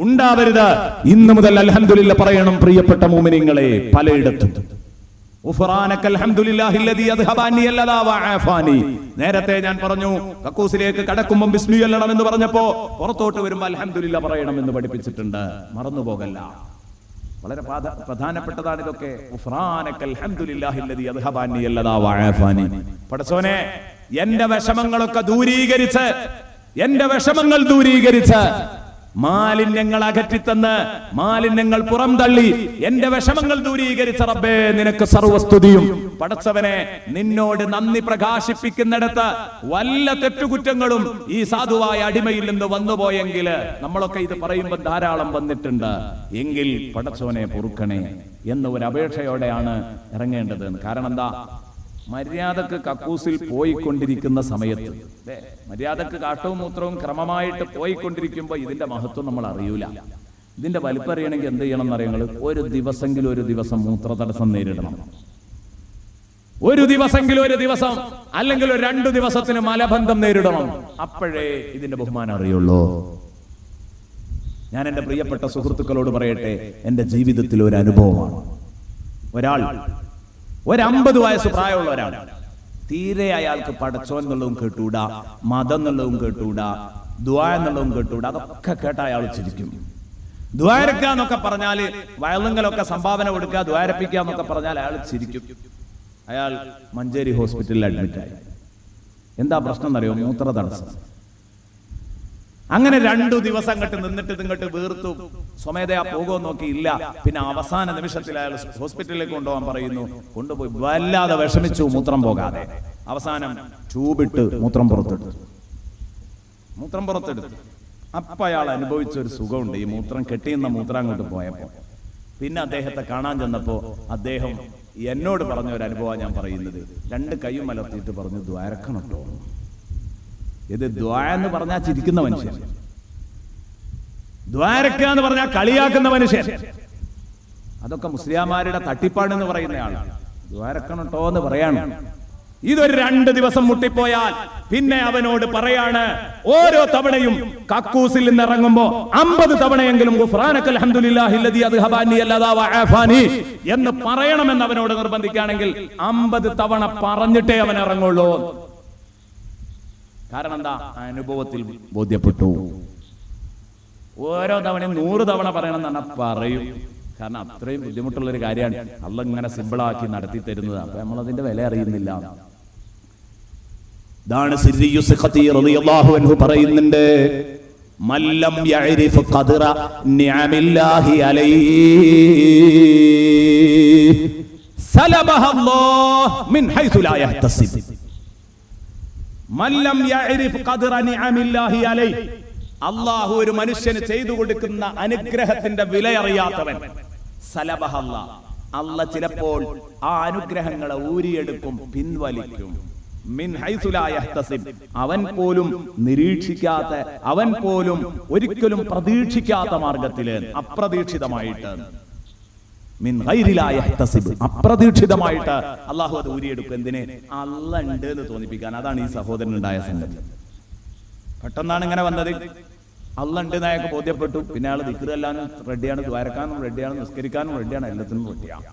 ഉണ്ടാവരുത്. ഇന്നു മുതൽ അൽഹംദുലില്ലാഹ് പറയണം പ്രിയപ്പെട്ട മുഅ്മിനീങ്ങളെ, പലയിടത്തും. നേരത്തെ ഞാൻ പറഞ്ഞു, കക്കൂസിലേക്ക് കടക്കുമ്പോൾ ബിസ്മി ചൊല്ലണം എന്ന് പറഞ്ഞപ്പോ പുറത്തോട്ട് വരുമ്പോൾ അൽഹംദുലില്ലാഹ് പറയണം എന്ന് പഠിപ്പിച്ചിട്ടുണ്ട്. മറന്നുപോകല്ല, വളരെ പ്രധാനപ്പെട്ടതാണ് ഇതൊക്കെ. പടച്ചോനെ, എന്റെ വിഷമങ്ങളൊക്കെ ദൂരീകരിച്ച്, എന്റെ വിഷമങ്ങൾ ദൂരീകരിച്ച്, മാലിന്യങ്ങൾ അകറ്റിത്തന്ന്, മാലിന്യങ്ങൾ പുറം തള്ളി, എന്റെ വിഷമങ്ങൾ ദൂരീകരിച്ച റബ്ബേ നിനക്ക് സർവസ്തുതിയും. പടച്ചവനെ, നിന്നോട് നന്ദി പ്രകാശിപ്പിക്കുന്നിടത്ത് വല്ല തെറ്റുകുറ്റങ്ങളും ഈ സാധുവായ അടിമയിൽ നിന്ന് വന്നുപോയെങ്കിൽ, നമ്മളൊക്കെ ഇത് പറയുമ്പോൾ ധാരാളം വന്നിട്ടുണ്ട് എങ്കിൽ പടച്ചവനെ പൊറുക്കണേ എന്ന ഒരു അപേക്ഷയോടെയാണ് ഇറങ്ങേണ്ടത്. കാരണം എന്താ? മര്യാദക്ക് കക്കൂസിൽ പോയിക്കൊണ്ടിരിക്കുന്ന സമയത്ത്, മര്യാദക്ക് കാട്ടവും മൂത്രവും ക്രമമായിട്ട് പോയിക്കൊണ്ടിരിക്കുമ്പോൾ ഇതിന്റെ മഹത്വം നമ്മൾ അറിയൂല. ഇതിന്റെ വലിപ്പം അറിയണമെങ്കിൽ എന്ത് ചെയ്യണം എന്നറിയങ്ങൾ? ഒരു ദിവസമെങ്കിലും ഒരു ദിവസം മൂത്ര തടസ്സം നേരിടണം. ഒരു ദിവസമെങ്കിലും ഒരു ദിവസം, അല്ലെങ്കിൽ 2 ദിവസത്തിന് മലബന്ധം നേരിടണം. അപ്പോഴേ ഇതിന്റെ ബഹുമാനം അറിയുള്ളൂ. ഞാൻ എന്റെ പ്രിയപ്പെട്ട സുഹൃത്തുക്കളോട് പറയട്ടെ, എന്റെ ജീവിതത്തിൽ ഒരു അനുഭവമാണ്. ഒരു 50 വയസ്സ് പ്രായമുള്ള ഒരാൾ, തീരെ അയാൾക്ക് പടച്ചോൻ എന്നുള്ളതും കേട്ടൂടാ, മതം എന്നുള്ളതും കേട്ടൂടാ, ദുആ എന്നുള്ളതും കേട്ടൂടാ. അതൊക്കെ കേട്ട അയാൾ ചിരിക്കും. ദ്വാരക്കുക എന്നൊക്കെ പറഞ്ഞാല്, വയലുങ്ങളൊക്കെ സംഭാവന കൊടുക്കുക, ദ്വാരപ്പിക്കുക എന്നൊക്കെ പറഞ്ഞാൽ അയാൾ ചിരിക്കും. അയാൾ മഞ്ചേരി ഹോസ്പിറ്റലിൽ അഡ്മിറ്റായി. എന്താ പ്രശ്നം എന്നറിയോ? മൂത്ര തടസ്സം. അങ്ങനെ 2 ദിവസം അങ്ങോട്ട് നിന്നിട്ട് വീർത്തു, സ്വമേധയാ പോകുമോ നോക്കി, ഇല്ല. പിന്നെ അവസാന നിമിഷത്തിൽ അയാൾ ഹോസ്പിറ്റലിലേക്ക് കൊണ്ടുപോകാൻ പറയുന്നു. കൊണ്ടുപോയി വല്ലാതെ വിഷമിച്ചു, മൂത്രം പോകാതെ. അവസാനം ട്യൂബിട്ട് മൂത്രം പുറത്തെടുത്തു. അപ്പൊ അയാൾ അനുഭവിച്ച ഒരു സുഖമുണ്ട്. ഈ മൂത്രം കെട്ടിയുന്ന മൂത്രം അങ്ങോട്ട് പോയപ്പോ. പിന്നെ അദ്ദേഹത്തെ കാണാൻ ചെന്നപ്പോ അദ്ദേഹം എന്നോട് പറഞ്ഞ ഒരു അനുഭവം ഞാൻ പറയുന്നത്. 2 കൈയും മലർത്തിയിട്ട് പറഞ്ഞു, ദ്വാരക്കണം കേട്ടോ. ഇത് ദ്വാ എന്ന് പറഞ്ഞാൽ ചിരിക്കുന്ന മനുഷ്യൻ, ദ്വാരക്ക എന്ന് പറഞ്ഞാൽ കളിയാക്കുന്ന മനുഷ്യൻ. അതൊക്കെ മുസ്ലിയാമാരുടെ തട്ടിപ്പാണെന്ന് പറയുന്ന ആളാണ്. ദ്വാരക്കണം കേട്ടോ എന്ന് പറയാണ്. ഇതൊരു 2 ദിവസം മുട്ടിപ്പോയാൽ പിന്നെ അവനോട് പറയാണ്, ഓരോ തവണയും കക്കൂസിൽ നിന്ന് ഇറങ്ങുമ്പോ 50 തവണയെങ്കിലും ഗുഫ്രാനകൽ ഹംദുലില്ലാഹില്ലദീ അദ്ഹബഅനി അല്ലദാ വഅഫാനി എന്ന് പറയണമെന്ന് അവനോട് നിർബന്ധിക്കുകയാണെങ്കിൽ 50 തവണ പറഞ്ഞിട്ടേ അവൻ ഇറങ്ങുള്ളൂ. കാരണം എന്താ? അനുഭവത്തിൽ ബോധ്യപ്പെട്ടു. ഓരോ തവണയും 100 തവണ പറയണം എന്ന് പറഞ്ഞാൽ പറയും. കാരണം അത്രയും ബുദ്ധിമുട്ടുള്ളൊരു കാര്യമാണ്. അള്ളാഹ് ഇങ്ങനെ സിമ്പിളാക്കി നടത്തി തരുന്നത്. അപ്പൊ നമ്മളതിന്റെ വില അറിയുന്നില്ല. ഇതാണ് സിർരിയു സിഖതി റളിയല്ലാഹു അൻഹു പറയുന്നുണ്ട്, മല്ലം യഅരിഫ് ഖദ്റ നിഅമില്ലാഹി അലൈഹി സലബഹല്ലാഹ് മിൻ ഹൈസു ലാ യഹ്തസിബ്. മല്ലം യഅരിഫ് ഖദ്റ നിഅമില്ലാഹി അലൈഹി, അല്ലാഹു ഒരു മനുഷ്യന് ചെയ്തു കൊടുക്കുന്ന അനുഗ്രഹത്തിന്റെ വില അറിയാത്തവൻ, സലബഹല്ലാഹ്, അല്ലാഹ് ചിലപ്പോൾ ആ അനുഗ്രഹങ്ങളെ ഊരിയെടുക്കും, പിൻവലിക്കും. മിൻ ഹൈസു ലാ യഹ്തസിബ്, അവൻ പോലും നിരീക്ഷിക്കാത്ത, അവൻ പോലും ഒരിക്കലും പ്രതീക്ഷിക്കാത്ത മാർഗത്തില്, അപ്രതീക്ഷിതമായിട്ട്. മിൻ ഗൈരി ലാ യഹ്തസിബ്, അപ്രതീക്ഷിതമായിട്ട് അല്ലാഹു അത് ഊരിയെടുക്കും. എന്തിനെ? അല്ലാഹ് ഉണ്ട് എന്ന് തോന്നിപ്പിക്കാൻ. അതാണ് ഈ സഹോദരനുണ്ടായ സംഗതി. പെട്ടെന്നാണ് ഇങ്ങനെ വന്നത്. അല്ലാഹ് ഉണ്ട് എന്നയാൾക്ക് ബോധ്യപ്പെട്ടു. പിന്നെ അയാൾ ദിക്ർ എല്ലാനും റെഡിയാണ്, ദ്വാരക്കാനും റെഡിയാണ്, നിസ്കരിക്കാനും റെഡിയാണ്, എല്ലാത്തിനും റെഡിയാണ്.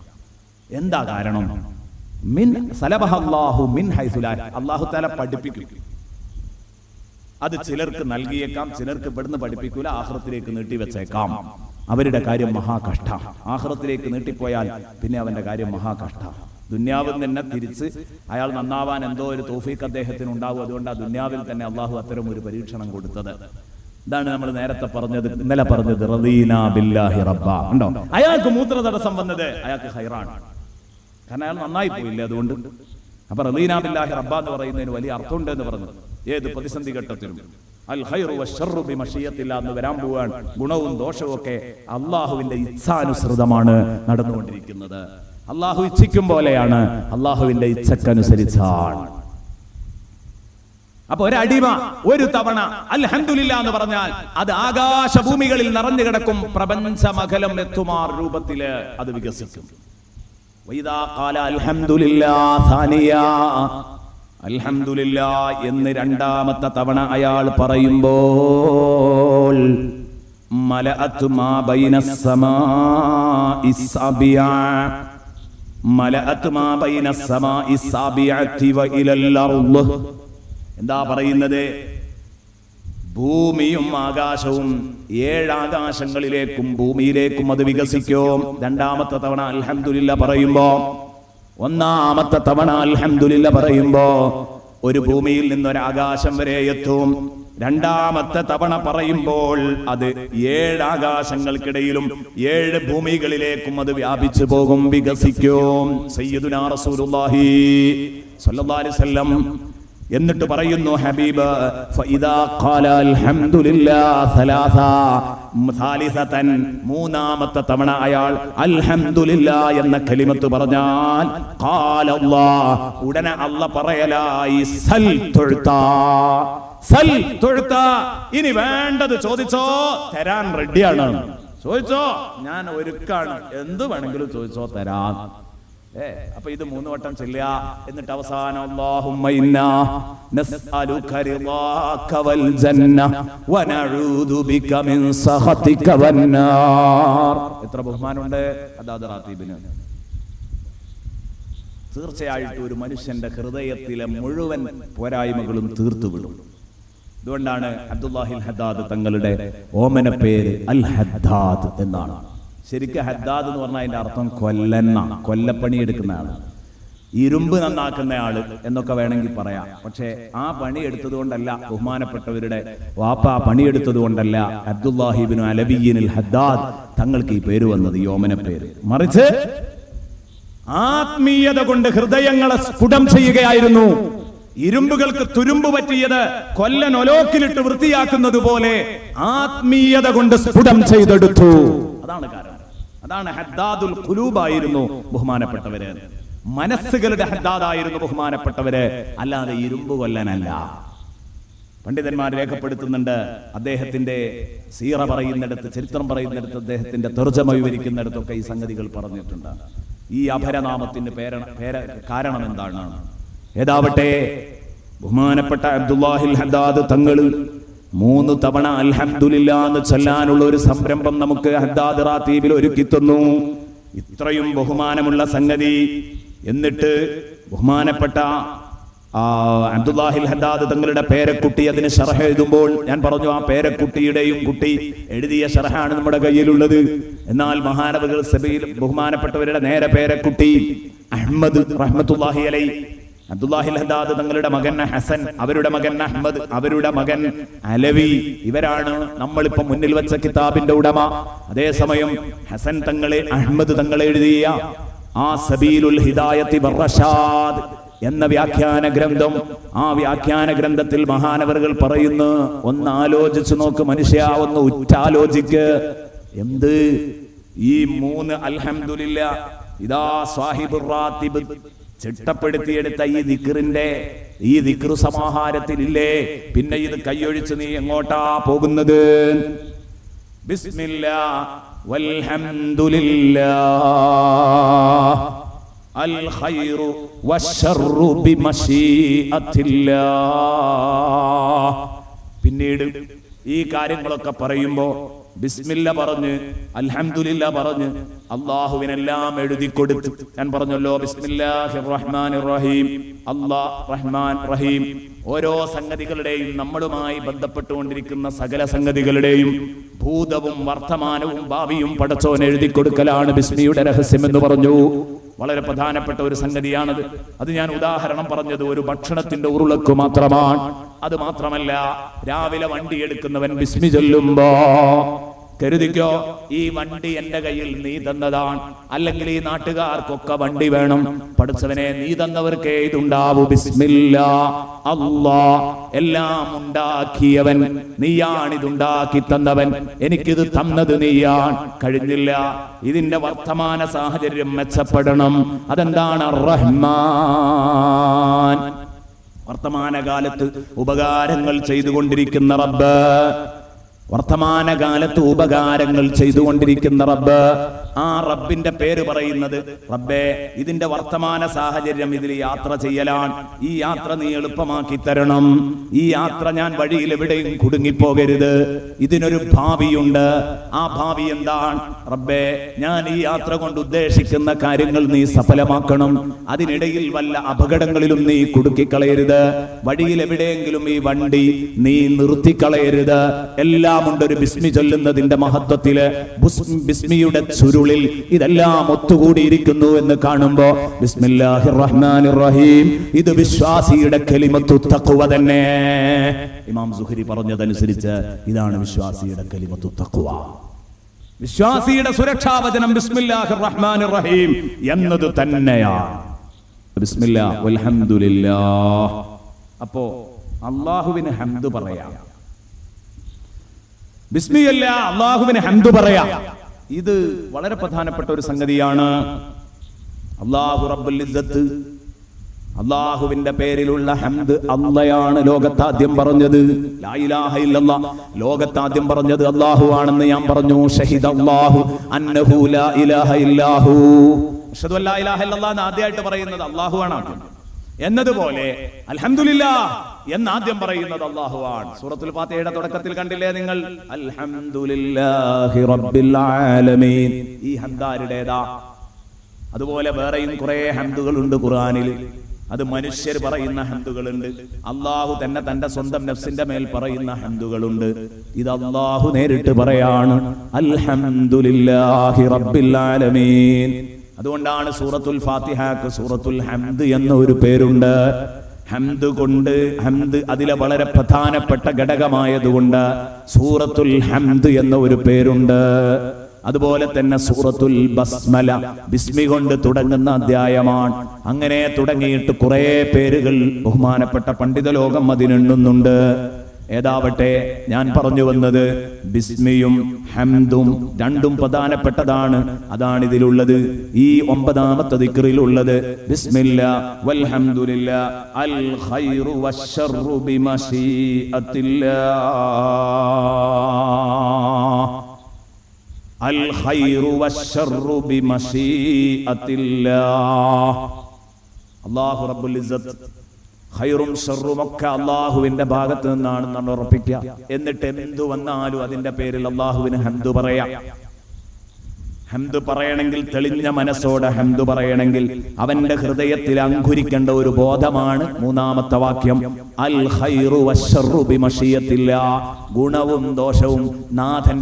എന്താ കാരണം? മിൻ സലബഹല്ലാഹു മിൻ ഹൈസു ലാ, അല്ലാഹു തആല പഠിപ്പിക്കും. അത് ചിലർക്ക് നൽകിയേക്കാം, ചിലർക്ക് ഇവിടുന്ന് പഠിപ്പിക്കൂല, ആഖിറത്തിലേക്ക് നീട്ടി വെച്ചേക്കാം. അവരുടെ കാര്യം മഹാകഷ്ട. ആഖിറത്തിലേക്ക് നീട്ടിപ്പോയാൽ പിന്നെ അവന്റെ കാര്യം മഹാകഷ്ട. ദുന്യാവിൽ തന്നെ തിരിച്ച് അയാൾ നന്നാവാൻ എന്തോ ഒരു തൗഫീഖ് അദ്ദേഹത്തിന് ഉണ്ടാവും. അതുകൊണ്ട് ആ ദുന്യാവിൽ തന്നെ അള്ളാഹു അത്തരം ഒരു പരീക്ഷണം കൊടുത്തത്. ഇതാണ് നമ്മൾ നേരത്തെ പറഞ്ഞത്, ഇന്നലെ പറഞ്ഞത്, റദീനാ ബില്ലാഹി റബ്ബ. ഉണ്ടോ? അയാൾക്ക് മൂത്ര തടസ്സം വന്നത് അയാൾക്ക് ഖൈറാണ്. കാരണം അയാൾ നന്നായി പോയില്ല. അതുകൊണ്ട് അപ്പൊ റദീനാ ബില്ലാഹി റബ്ബ എന്ന് പറയുന്നതിന് വലിയ അർത്ഥമുണ്ട് എന്ന് പറഞ്ഞു. ഏത് പ്രതിസന്ധി ഘട്ടത്തിലും അൽ ഖൈറു വശർറു ബിമശിയത്തില്ലാ എന്ന് വരാൻ പോവാൻ ഗുണവും ദോഷവും ഒക്കെ അള്ളാഹുവിന്റെ ഇച്ഛാനുസൃതമാണ് നടന്നുകൊണ്ടിരിക്കുന്നത്. അള്ളാഹു ഇച്ഛിക്കും പോലെയാണ്, അള്ളാഹുവിന്റെ ഇച്ഛക്കനുസരിച്ചാണ്. അപ്പൊ ഒരടിമ ഒരു തവണ അൽഹംദുലില്ലാ എന്ന് പറഞ്ഞാൽ അത് ആകാശഭൂമികളിൽ നിറഞ്ഞു കിടക്കും, പ്രപഞ്ചമകലം എത്തുമാർ രൂപത്തില് അത് വികസിക്കും. വൈദാ ഖാല അൽഹംദുലില്ലാ സാനിയാ, അൽഹംദുലില്ലാ എന്ന് 2ാമത്തെ തവണ അയാൾ പറയുമ്പോൾ മലഅത് മാ ബൈനസ് സമാഇ സബിഅ, മലഅത് മാ ബൈനസ് സമാഇ സബിഅതി വ ഇലൽ അർള്. എന്താ പറയുന്നത്? ഭൂമിയും ആകാശവും 7 ആകാശങ്ങളിലേക്കും ഭൂമിയിലേക്കും അത് വികസിക്കും. 2ാമത്തെ തവണ അൽഹംദുലില്ലാ പറയുമ്പോ, 1ാമത്തെ തവണ അൽഹംദുലില്ലാ പറയുമ്പോ ഒരു ഭൂമിയിൽ നിന്നൊരാകാശം വരെ എത്തും. 2ാമത്തെ തവണ പറയുമ്പോൾ അത് 7 ആകാശങ്ങൾക്കിടയിലും 7 ഭൂമികളിലേക്കും അത് വ്യാപിച്ചു പോകും, വികസിക്കും. സയ്യിദുനാ റസൂലുള്ളാഹി സ്വല്ലല്ലാഹു അലൈഹി വസല്ലം എന്നിട്ട് പറയുന്നു ഹബീബ്, ഫഇദാ ഖാല അൽഹംദുലില്ലാ സാലിസതൻ, 3ാമത്തെ തവണ അയാൾ അൽഹംദുലില്ലാ എന്ന കലിമത്ത് പറഞ്ഞാൽ ഖാല അല്ലാഹ്, ഉടനെ അല്ലാഹ് പറയലായി, സൽ തുഅ്താ, സൽ തുഅ്താ, ഇനി വേണ്ടത് ചോദിച്ചോ, തരാൻ റെഡിയാണ്. ചോദിച്ചോ, ഞാൻ ഒരുക്കാണ്, എന്ത് വേണമെങ്കിലും ചോദിച്ചോ, തരാം. അപ്പൊ ഇത് 3 വട്ടം ചൊല്ലുക. എന്നിട്ട് അവസാനം അല്ലാഹുമ്മ ഇന്നാ നസ്അലുക റിളാക വൽ ജന്ന വ നഊദു ബിക മിൻ സഖതിക വന്നാർ. എത്ര ബഹുമാനമുണ്ട് അദാദ് റാത്തീബിന്. തീർച്ചയായിട്ടും ഒരു മനുഷ്യന്റെ ഹൃദയത്തിലെ മുഴുവൻ പോരായ്മകളും തീർത്തുവിടും. അതുകൊണ്ടാണ് അബ്ദുല്ലാഹിൽ ഹദ്ദാദ് തങ്ങളുടെ ഓമന പേര് അൽ ഹദ്ദാദ് എന്നാണ്. ശരിക്കും ഹദ്ദാദ് എന്ന് പറഞ്ഞാൽ അതിന്റെ അർത്ഥം കൊല്ലന്ന, കൊല്ലപ്പണി എടുക്കുന്ന ആള്, ഇരുമ്പ് നന്നാക്കുന്ന ആള് എന്നൊക്കെ വേണമെങ്കിൽ പറയാം. പക്ഷെ ആ പണി എടുത്തത് കൊണ്ടല്ല, ബഹുമാനപ്പെട്ടവരുടെ വാപ്പ പണിയെടുത്തത് കൊണ്ടല്ല അബ്ദുല്ലാഹിബ്നു അലവിയ്യിൽ ഹദ്ദാദ് തങ്ങൾക്ക് ഈ പേര് വന്നത്, ഈ ഓമന പേര്. മറിച്ച് ആത്മീയത കൊണ്ട് ഹൃദയങ്ങളെ സ്ഫുടം ചെയ്യുകയായിരുന്നു. ഇരുമ്പുകൾക്ക് തുരുമ്പ് പറ്റിയത് കൊല്ലൻ ഒലോക്കിലിട്ട് വൃത്തിയാക്കുന്നത് പോലെ ആത്മീയത കൊണ്ട് സ്ഫുടം ചെയ്തെടുത്തു. അതാണ് കാരണം. അതാണ് ഹദ്ദാദുൽ ഖുലൂബായിരുന്നു ബഹുമാനപ്പെട്ടവര്. മനസ്സുകളുടെ ഹദ്ദാദായിരുന്നു ബഹുമാനപ്പെട്ടവര്, അല്ലാതെ ഇരുമ്പ് കൊല്ലനല്ല. പണ്ഡിതന്മാർ രേഖപ്പെടുത്തുന്നുണ്ട്, അദ്ദേഹത്തിന്റെ സീറ പറയുന്നിടത്ത്, ചരിത്രം പറയുന്നിടത്ത്, അദ്ദേഹത്തിന്റെ തർജമ വിവരിക്കുന്നിടത്തൊക്കെ ഈ സംഗതികൾ പറഞ്ഞിട്ടുണ്ട്. ഈ അപരനാമത്തിന് കാരണം എന്താണ്? ഏതാവട്ടെ, ബഹുമാനപ്പെട്ട അബ്ദുല്ലാഹിൽ ഹദ്ദാദ് തങ്ങൾ 3 തവണ അൽഹംദുലില്ലാ എന്ന് ചൊല്ലാനുള്ള ഒരു സംരംഭം നമുക്ക് ഹദ്ദാദ് റാത്തീബിൽ ഒരുക്കി തന്നു. ഇത്രയും ബഹുമാനമുള്ള സംഗതി. എന്നിട്ട് ബഹുമാനപ്പെട്ട അബ്ദുല്ലാഹിൽ ഹദ്ദാദ് തങ്ങളുടെ പേരക്കുട്ടി അതിന് ശർഹ് എഴുതുമ്പോൾ ഞാൻ പറഞ്ഞു, ആ പേരക്കുട്ടിയുടെയും കുട്ടി എഴുതിയ ശർഹാണ് നമ്മുടെ കയ്യിലുള്ളത്. എന്നാൽ മഹാനവകൾ സഭയിൽ ബഹുമാനപ്പെട്ടവരുടെ നേരെ പേരക്കുട്ടി അഹ്മദ് റഹ്മത്തുള്ളാഹി അലൈഹി, അബ്ദുല്ലാഹിൽ ഹദ്ദാദ് തങ്ങളുടെ മകൻ ഹസൻ, അവരുടെ മകൻ അഹ്മദ്, അവരുടെ മകൻ അലവി, ഇവരാണ് നമ്മളിപ്പോ മുന്നിൽ വെച്ച കിതാബിന്റെ ഉടമ. അതേസമയം ഹസൻ തങ്ങളെ അഹ്മദ് തങ്ങളെ എഴുതിയ ആ സബീലുൽ ഹിദായത്തി വറഷാദ് എന്ന വ്യാഖ്യാന ഗ്രന്ഥം, ആ വ്യാഖ്യാന ഗ്രന്ഥത്തിൽ മഹാനവറുകൾ പറയുന്നു, ഒന്ന് ആലോചിച്ചു നോക്ക് മനുഷ്യ, ഒന്ന് ഉറ്റാലോചിക്ക്. എന്ത് ഈ 3 അൽഹംദുലില്ലാ ഇതാ സാഹിബുർ റാത്തിബ് ചിട്ടപ്പെടുത്തിയെടുത്ത ഈ ദിക്ർ സമാഹാരത്തിലില്ലേ? പിന്നെ ഇത് കൈയൊഴിച്ച് നീ എങ്ങോട്ടാ പോകുന്നത്? ബിസ്മില്ലാ വൽഹംദുലില്ലാഹ് അൽ ഖൈറു വശർറു ബിമശീഅത്തില്ലാഹ്. പിന്നീട് ഈ കാര്യങ്ങളൊക്കെ പറയുമ്പോ ബിസ്മില്ല പറഞ്ഞ് അൽഹംദുലില്ലാ പറഞ്ഞ് അള്ളാഹുവിനെല്ലാം എഴുതി കൊടുത്തു. ഞാൻ പറഞ്ഞല്ലോ, ബിസ്മില്ലാഹിർ റഹ്മാനിർ റഹീം, അല്ലാഹ് റഹ്മാൻ റഹീം. ഓരോ സംഗതികളുടെയും, നമ്മളുമായി ബന്ധപ്പെട്ടുകൊണ്ടിരിക്കുന്ന സകല സംഗതികളുടെയും ഭൂതവും വർത്തമാനവും ഭാവിയും പടച്ചോൻ എഴുതി കൊടുക്കലാണ് ബിസ്മിയുടെ രഹസ്യം എന്ന് പറഞ്ഞു. വളരെ പ്രധാനപ്പെട്ട ഒരു സംഗതിയാണത്. അത് ഞാൻ ഉദാഹരണം പറഞ്ഞത് ഒരു ഭക്ഷണത്തിന്റെ ഉരുളക്ക് മാത്രമാണ്. അത് മാത്രമല്ല, രാവിലെ വണ്ടി എടുക്കുന്നവൻ ബിസ്മി ചൊല്ലുമ്പോ കരുതിക്കോ, ഈ വണ്ടി എന്റെ കയ്യിൽ നീ തന്നതാണ്, അല്ലെങ്കിൽ ഈ നാട്ടുകാർക്കൊക്കെ വണ്ടി വേണം, പഠിച്ചവനെ നീ തന്നവർക്കേ ഇതുണ്ടാവൂ. ബിസ്മില്ലാ, അല്ലാ, എല്ലാം ഉണ്ടാക്കിയവൻ നീയാണിതുണ്ടാക്കി തന്നവൻ, എനിക്കിത് തന്നത് നീയാണ്. കഴിഞ്ഞില്ല, ഇതിന്റെ വർത്തമാന സാഹചര്യം മെച്ചപ്പെടണം. അതെന്താണ്? റഹ്മാൻ, വർത്തമാനകാലത്ത് ഉപകാരങ്ങൾ ചെയ്തുകൊണ്ടിരിക്കുന്ന റബ്ബ്, വർത്തമാനകാലത്ത് ഉപകാരങ്ങൾ ചെയ്തുകൊണ്ടിരിക്കുന്ന റബ്ബ്. ആ റബ്ബിന്റെ പേര് പറയുന്നത്, റബ്ബേ ഇതിന്റെ വർത്തമാന സാഹചര്യം ഇതിൽ യാത്ര ചെയ്യലാണ്, ഈ യാത്ര നീ എളുപ്പമാക്കി തരണം, ഈ യാത്ര ഞാൻ വഴിയിൽ എവിടെയും കുടുങ്ങിപ്പോകരുത്, ഇതിനൊരു ഭാവിയുണ്ട്. ആ ഭാവി എന്താണ്? റബ്ബേ ഞാൻ ഈ യാത്ര കൊണ്ട് ഉദ്ദേശിക്കുന്ന കാര്യങ്ങൾ നീ സഫലമാക്കണം, അതിനിടയിൽ വല്ല അപകടങ്ങളിലും നീ കുടുക്കിക്കളയരുത്, വഴിയിൽ എവിടെയെങ്കിലും ഈ വണ്ടി നീ നിർത്തിക്കളയരുത്. എല്ലാം ഉണ്ട് ഒരു ബിസ്മി ചൊല്ലുന്നതിന്റെ മഹത്വത്തില്. ബിസ്മിയുടെ ചുരുളിൽ ഇതെല്ലാം ഒത്തുകൂടിയിരിക്കുന്നു എന്ന് കാണുമ്പോ ബിസ്മില്ലാഹിർ റഹ്മാനിർ റഹീം, ഇത് വിശ്വാസിയുടെ കലിമത്തു തഖ്വ തന്നെ. ഇമാം സുഹരി പറഞ്ഞതനുസരിച്ച് ഇതാണ് വിശ്വാസിയുടെ കലിമത്തു തഖ്വ. വിശ്വാസിയുടെ സുരക്ഷാവചനം ബിസ്മില്ലാഹിർ റഹ്മാനിർ റഹീം എന്നത് തന്നെയാണ്. ബിസ്മില്ലാ വൽഹംദുലില്ലാഹ്. അപ്പോ അല്ലാഹുവിന് ഹംദ് പറയാം, ബിസ്മില്ല അല്ലാഹുവിന് ഹംദ് പറയാം. ഇത് വളരെ പ്രധാനപ്പെട്ട ഒരു സംഗതിയാണ്. അല്ലാഹു റബ്ബുൽ ഇസ്സത്ത്, അല്ലാഹുവിന്റെ പേരിലുള്ള ഹംദ് അല്ലാഹയാണ് ലോകത്താദ്യം പറഞ്ഞത്. ലാ ഇലാഹ ഇല്ലല്ലാഹ് ലോകത്താദ്യം പറഞ്ഞത് അല്ലാഹു ആണെന്ന് ഞാൻ പറഞ്ഞു. ഷഹിദല്ലാഹു അന്നഹു ലാ ഇലാഹ ഇല്ലാഹു, അഷ്ഹദു അല്ലാ ഇലാഹ ഇല്ലല്ലാഹ് എന്ന് ആദ്യമായിട്ട് പറയുന്നത് അല്ലാഹു ആണ്. എന്നതുപോലെ അൽഹംദുലില്ലാഹ് എന്നാദ്യം പറയുന്നത് അല്ലാഹുവാണ്. സൂറത്തുൽ ഫാത്തിഹയുടെ തുടക്കത്തിൽ കണ്ടില്ലേ നിങ്ങൾ, അൽഹംദുലില്ലാഹി റബ്ബിൽ ആലമീൻ. ഈ ഹംദാരുടേതാ. അതുപോലെ വേറെയും കുറെ ഹംദുകളുണ്ട് ഖുർആനിൽ. അത് മനുഷ്യർ പറയുന്ന ഹംദുകളുണ്ട്, അല്ലാഹു തന്നെ തന്റെ സ്വന്തം നഫ്സിന്റെ മേൽ പറയുന്ന ഹംദുകളുണ്ട്. ഇത് അല്ലാഹു നേരിട്ട് പറയാണ്, അൽഹംദുലില്ലാഹി റബ്ബിൽ ആലമീൻ. അതുകൊണ്ടാണ് സൂറത്തുൽ ഫാത്തിഹക്ക് സൂറത്തുൽ ഹംദ് എന്ന ഒരു പേരുണ്ട്. ഹംദ് കൊണ്ട്, ഹംദ് അതിലെ വളരെ പ്രധാനപ്പെട്ട ഘടകമായതുകൊണ്ട് സൂറത്തുൽ ഹംദ് എന്ന ഒരു പേരുണ്ട്. അതുപോലെ തന്നെ സൂറത്തുൽ ബസ്മല ബിസ്മി കൊണ്ട് തുടങ്ങുന്ന അധ്യായമാണ്. അങ്ങനെ തുടങ്ങിയിട്ട് കുറെ പേരുകൾ ബഹുമാനപ്പെട്ട പണ്ഡിത ലോകം അതിനെണ്ണുന്നുണ്ട്. ഏതാവട്ടെ, ഞാൻ പറഞ്ഞു വന്നത് ബിസ്മിയും ഹംദും രണ്ടും പ്രധാനപ്പെട്ടതാണ്. അതാണ് ഇതിലുള്ളത്. ഈ 9ാമത്തെ ദിക്റിലുള്ളത് ബിസ്മില്ലാ വൽഹംദുലില്ലാ അൽ ഖൈറു വശർറു ബിമശീഅത്തില്ലാ. അൽ ഖൈറു വശ്ശർറു ബിമശീഅത്തില്ലാഹ്. അല്ലാഹു റബ്ബുൽ ഇസ്സത്ത് ഖൈറും ഷർറും ഒക്കെ അല്ലാഹുവിന്റെ ഭാഗത്ത് നിന്നാണെന്നാണ് ഉറപ്പിക്കുക. എന്നിട്ട് എന്തു വന്നാലും അതിന്റെ പേരിൽ അല്ലാഹുവിന് ഹംദ് പറയാം. ഹംദ് പറയണമെങ്കിൽ തെളിഞ്ഞ മനസ്സോടെ ഹംദ് പറയണമെങ്കിൽ അവന്റെ ഹൃദയത്തിൽ അങ്കുരിക്കേണ്ട ഒരു ബോധമാണ് മൂന്നാമത്തെ വാക്യം. അൽ ഖൈറു വശ്ശർറു ബിമശീഅത്തില്ലാഹ്. ഗുണവും ദോഷവും നാഥന്റെ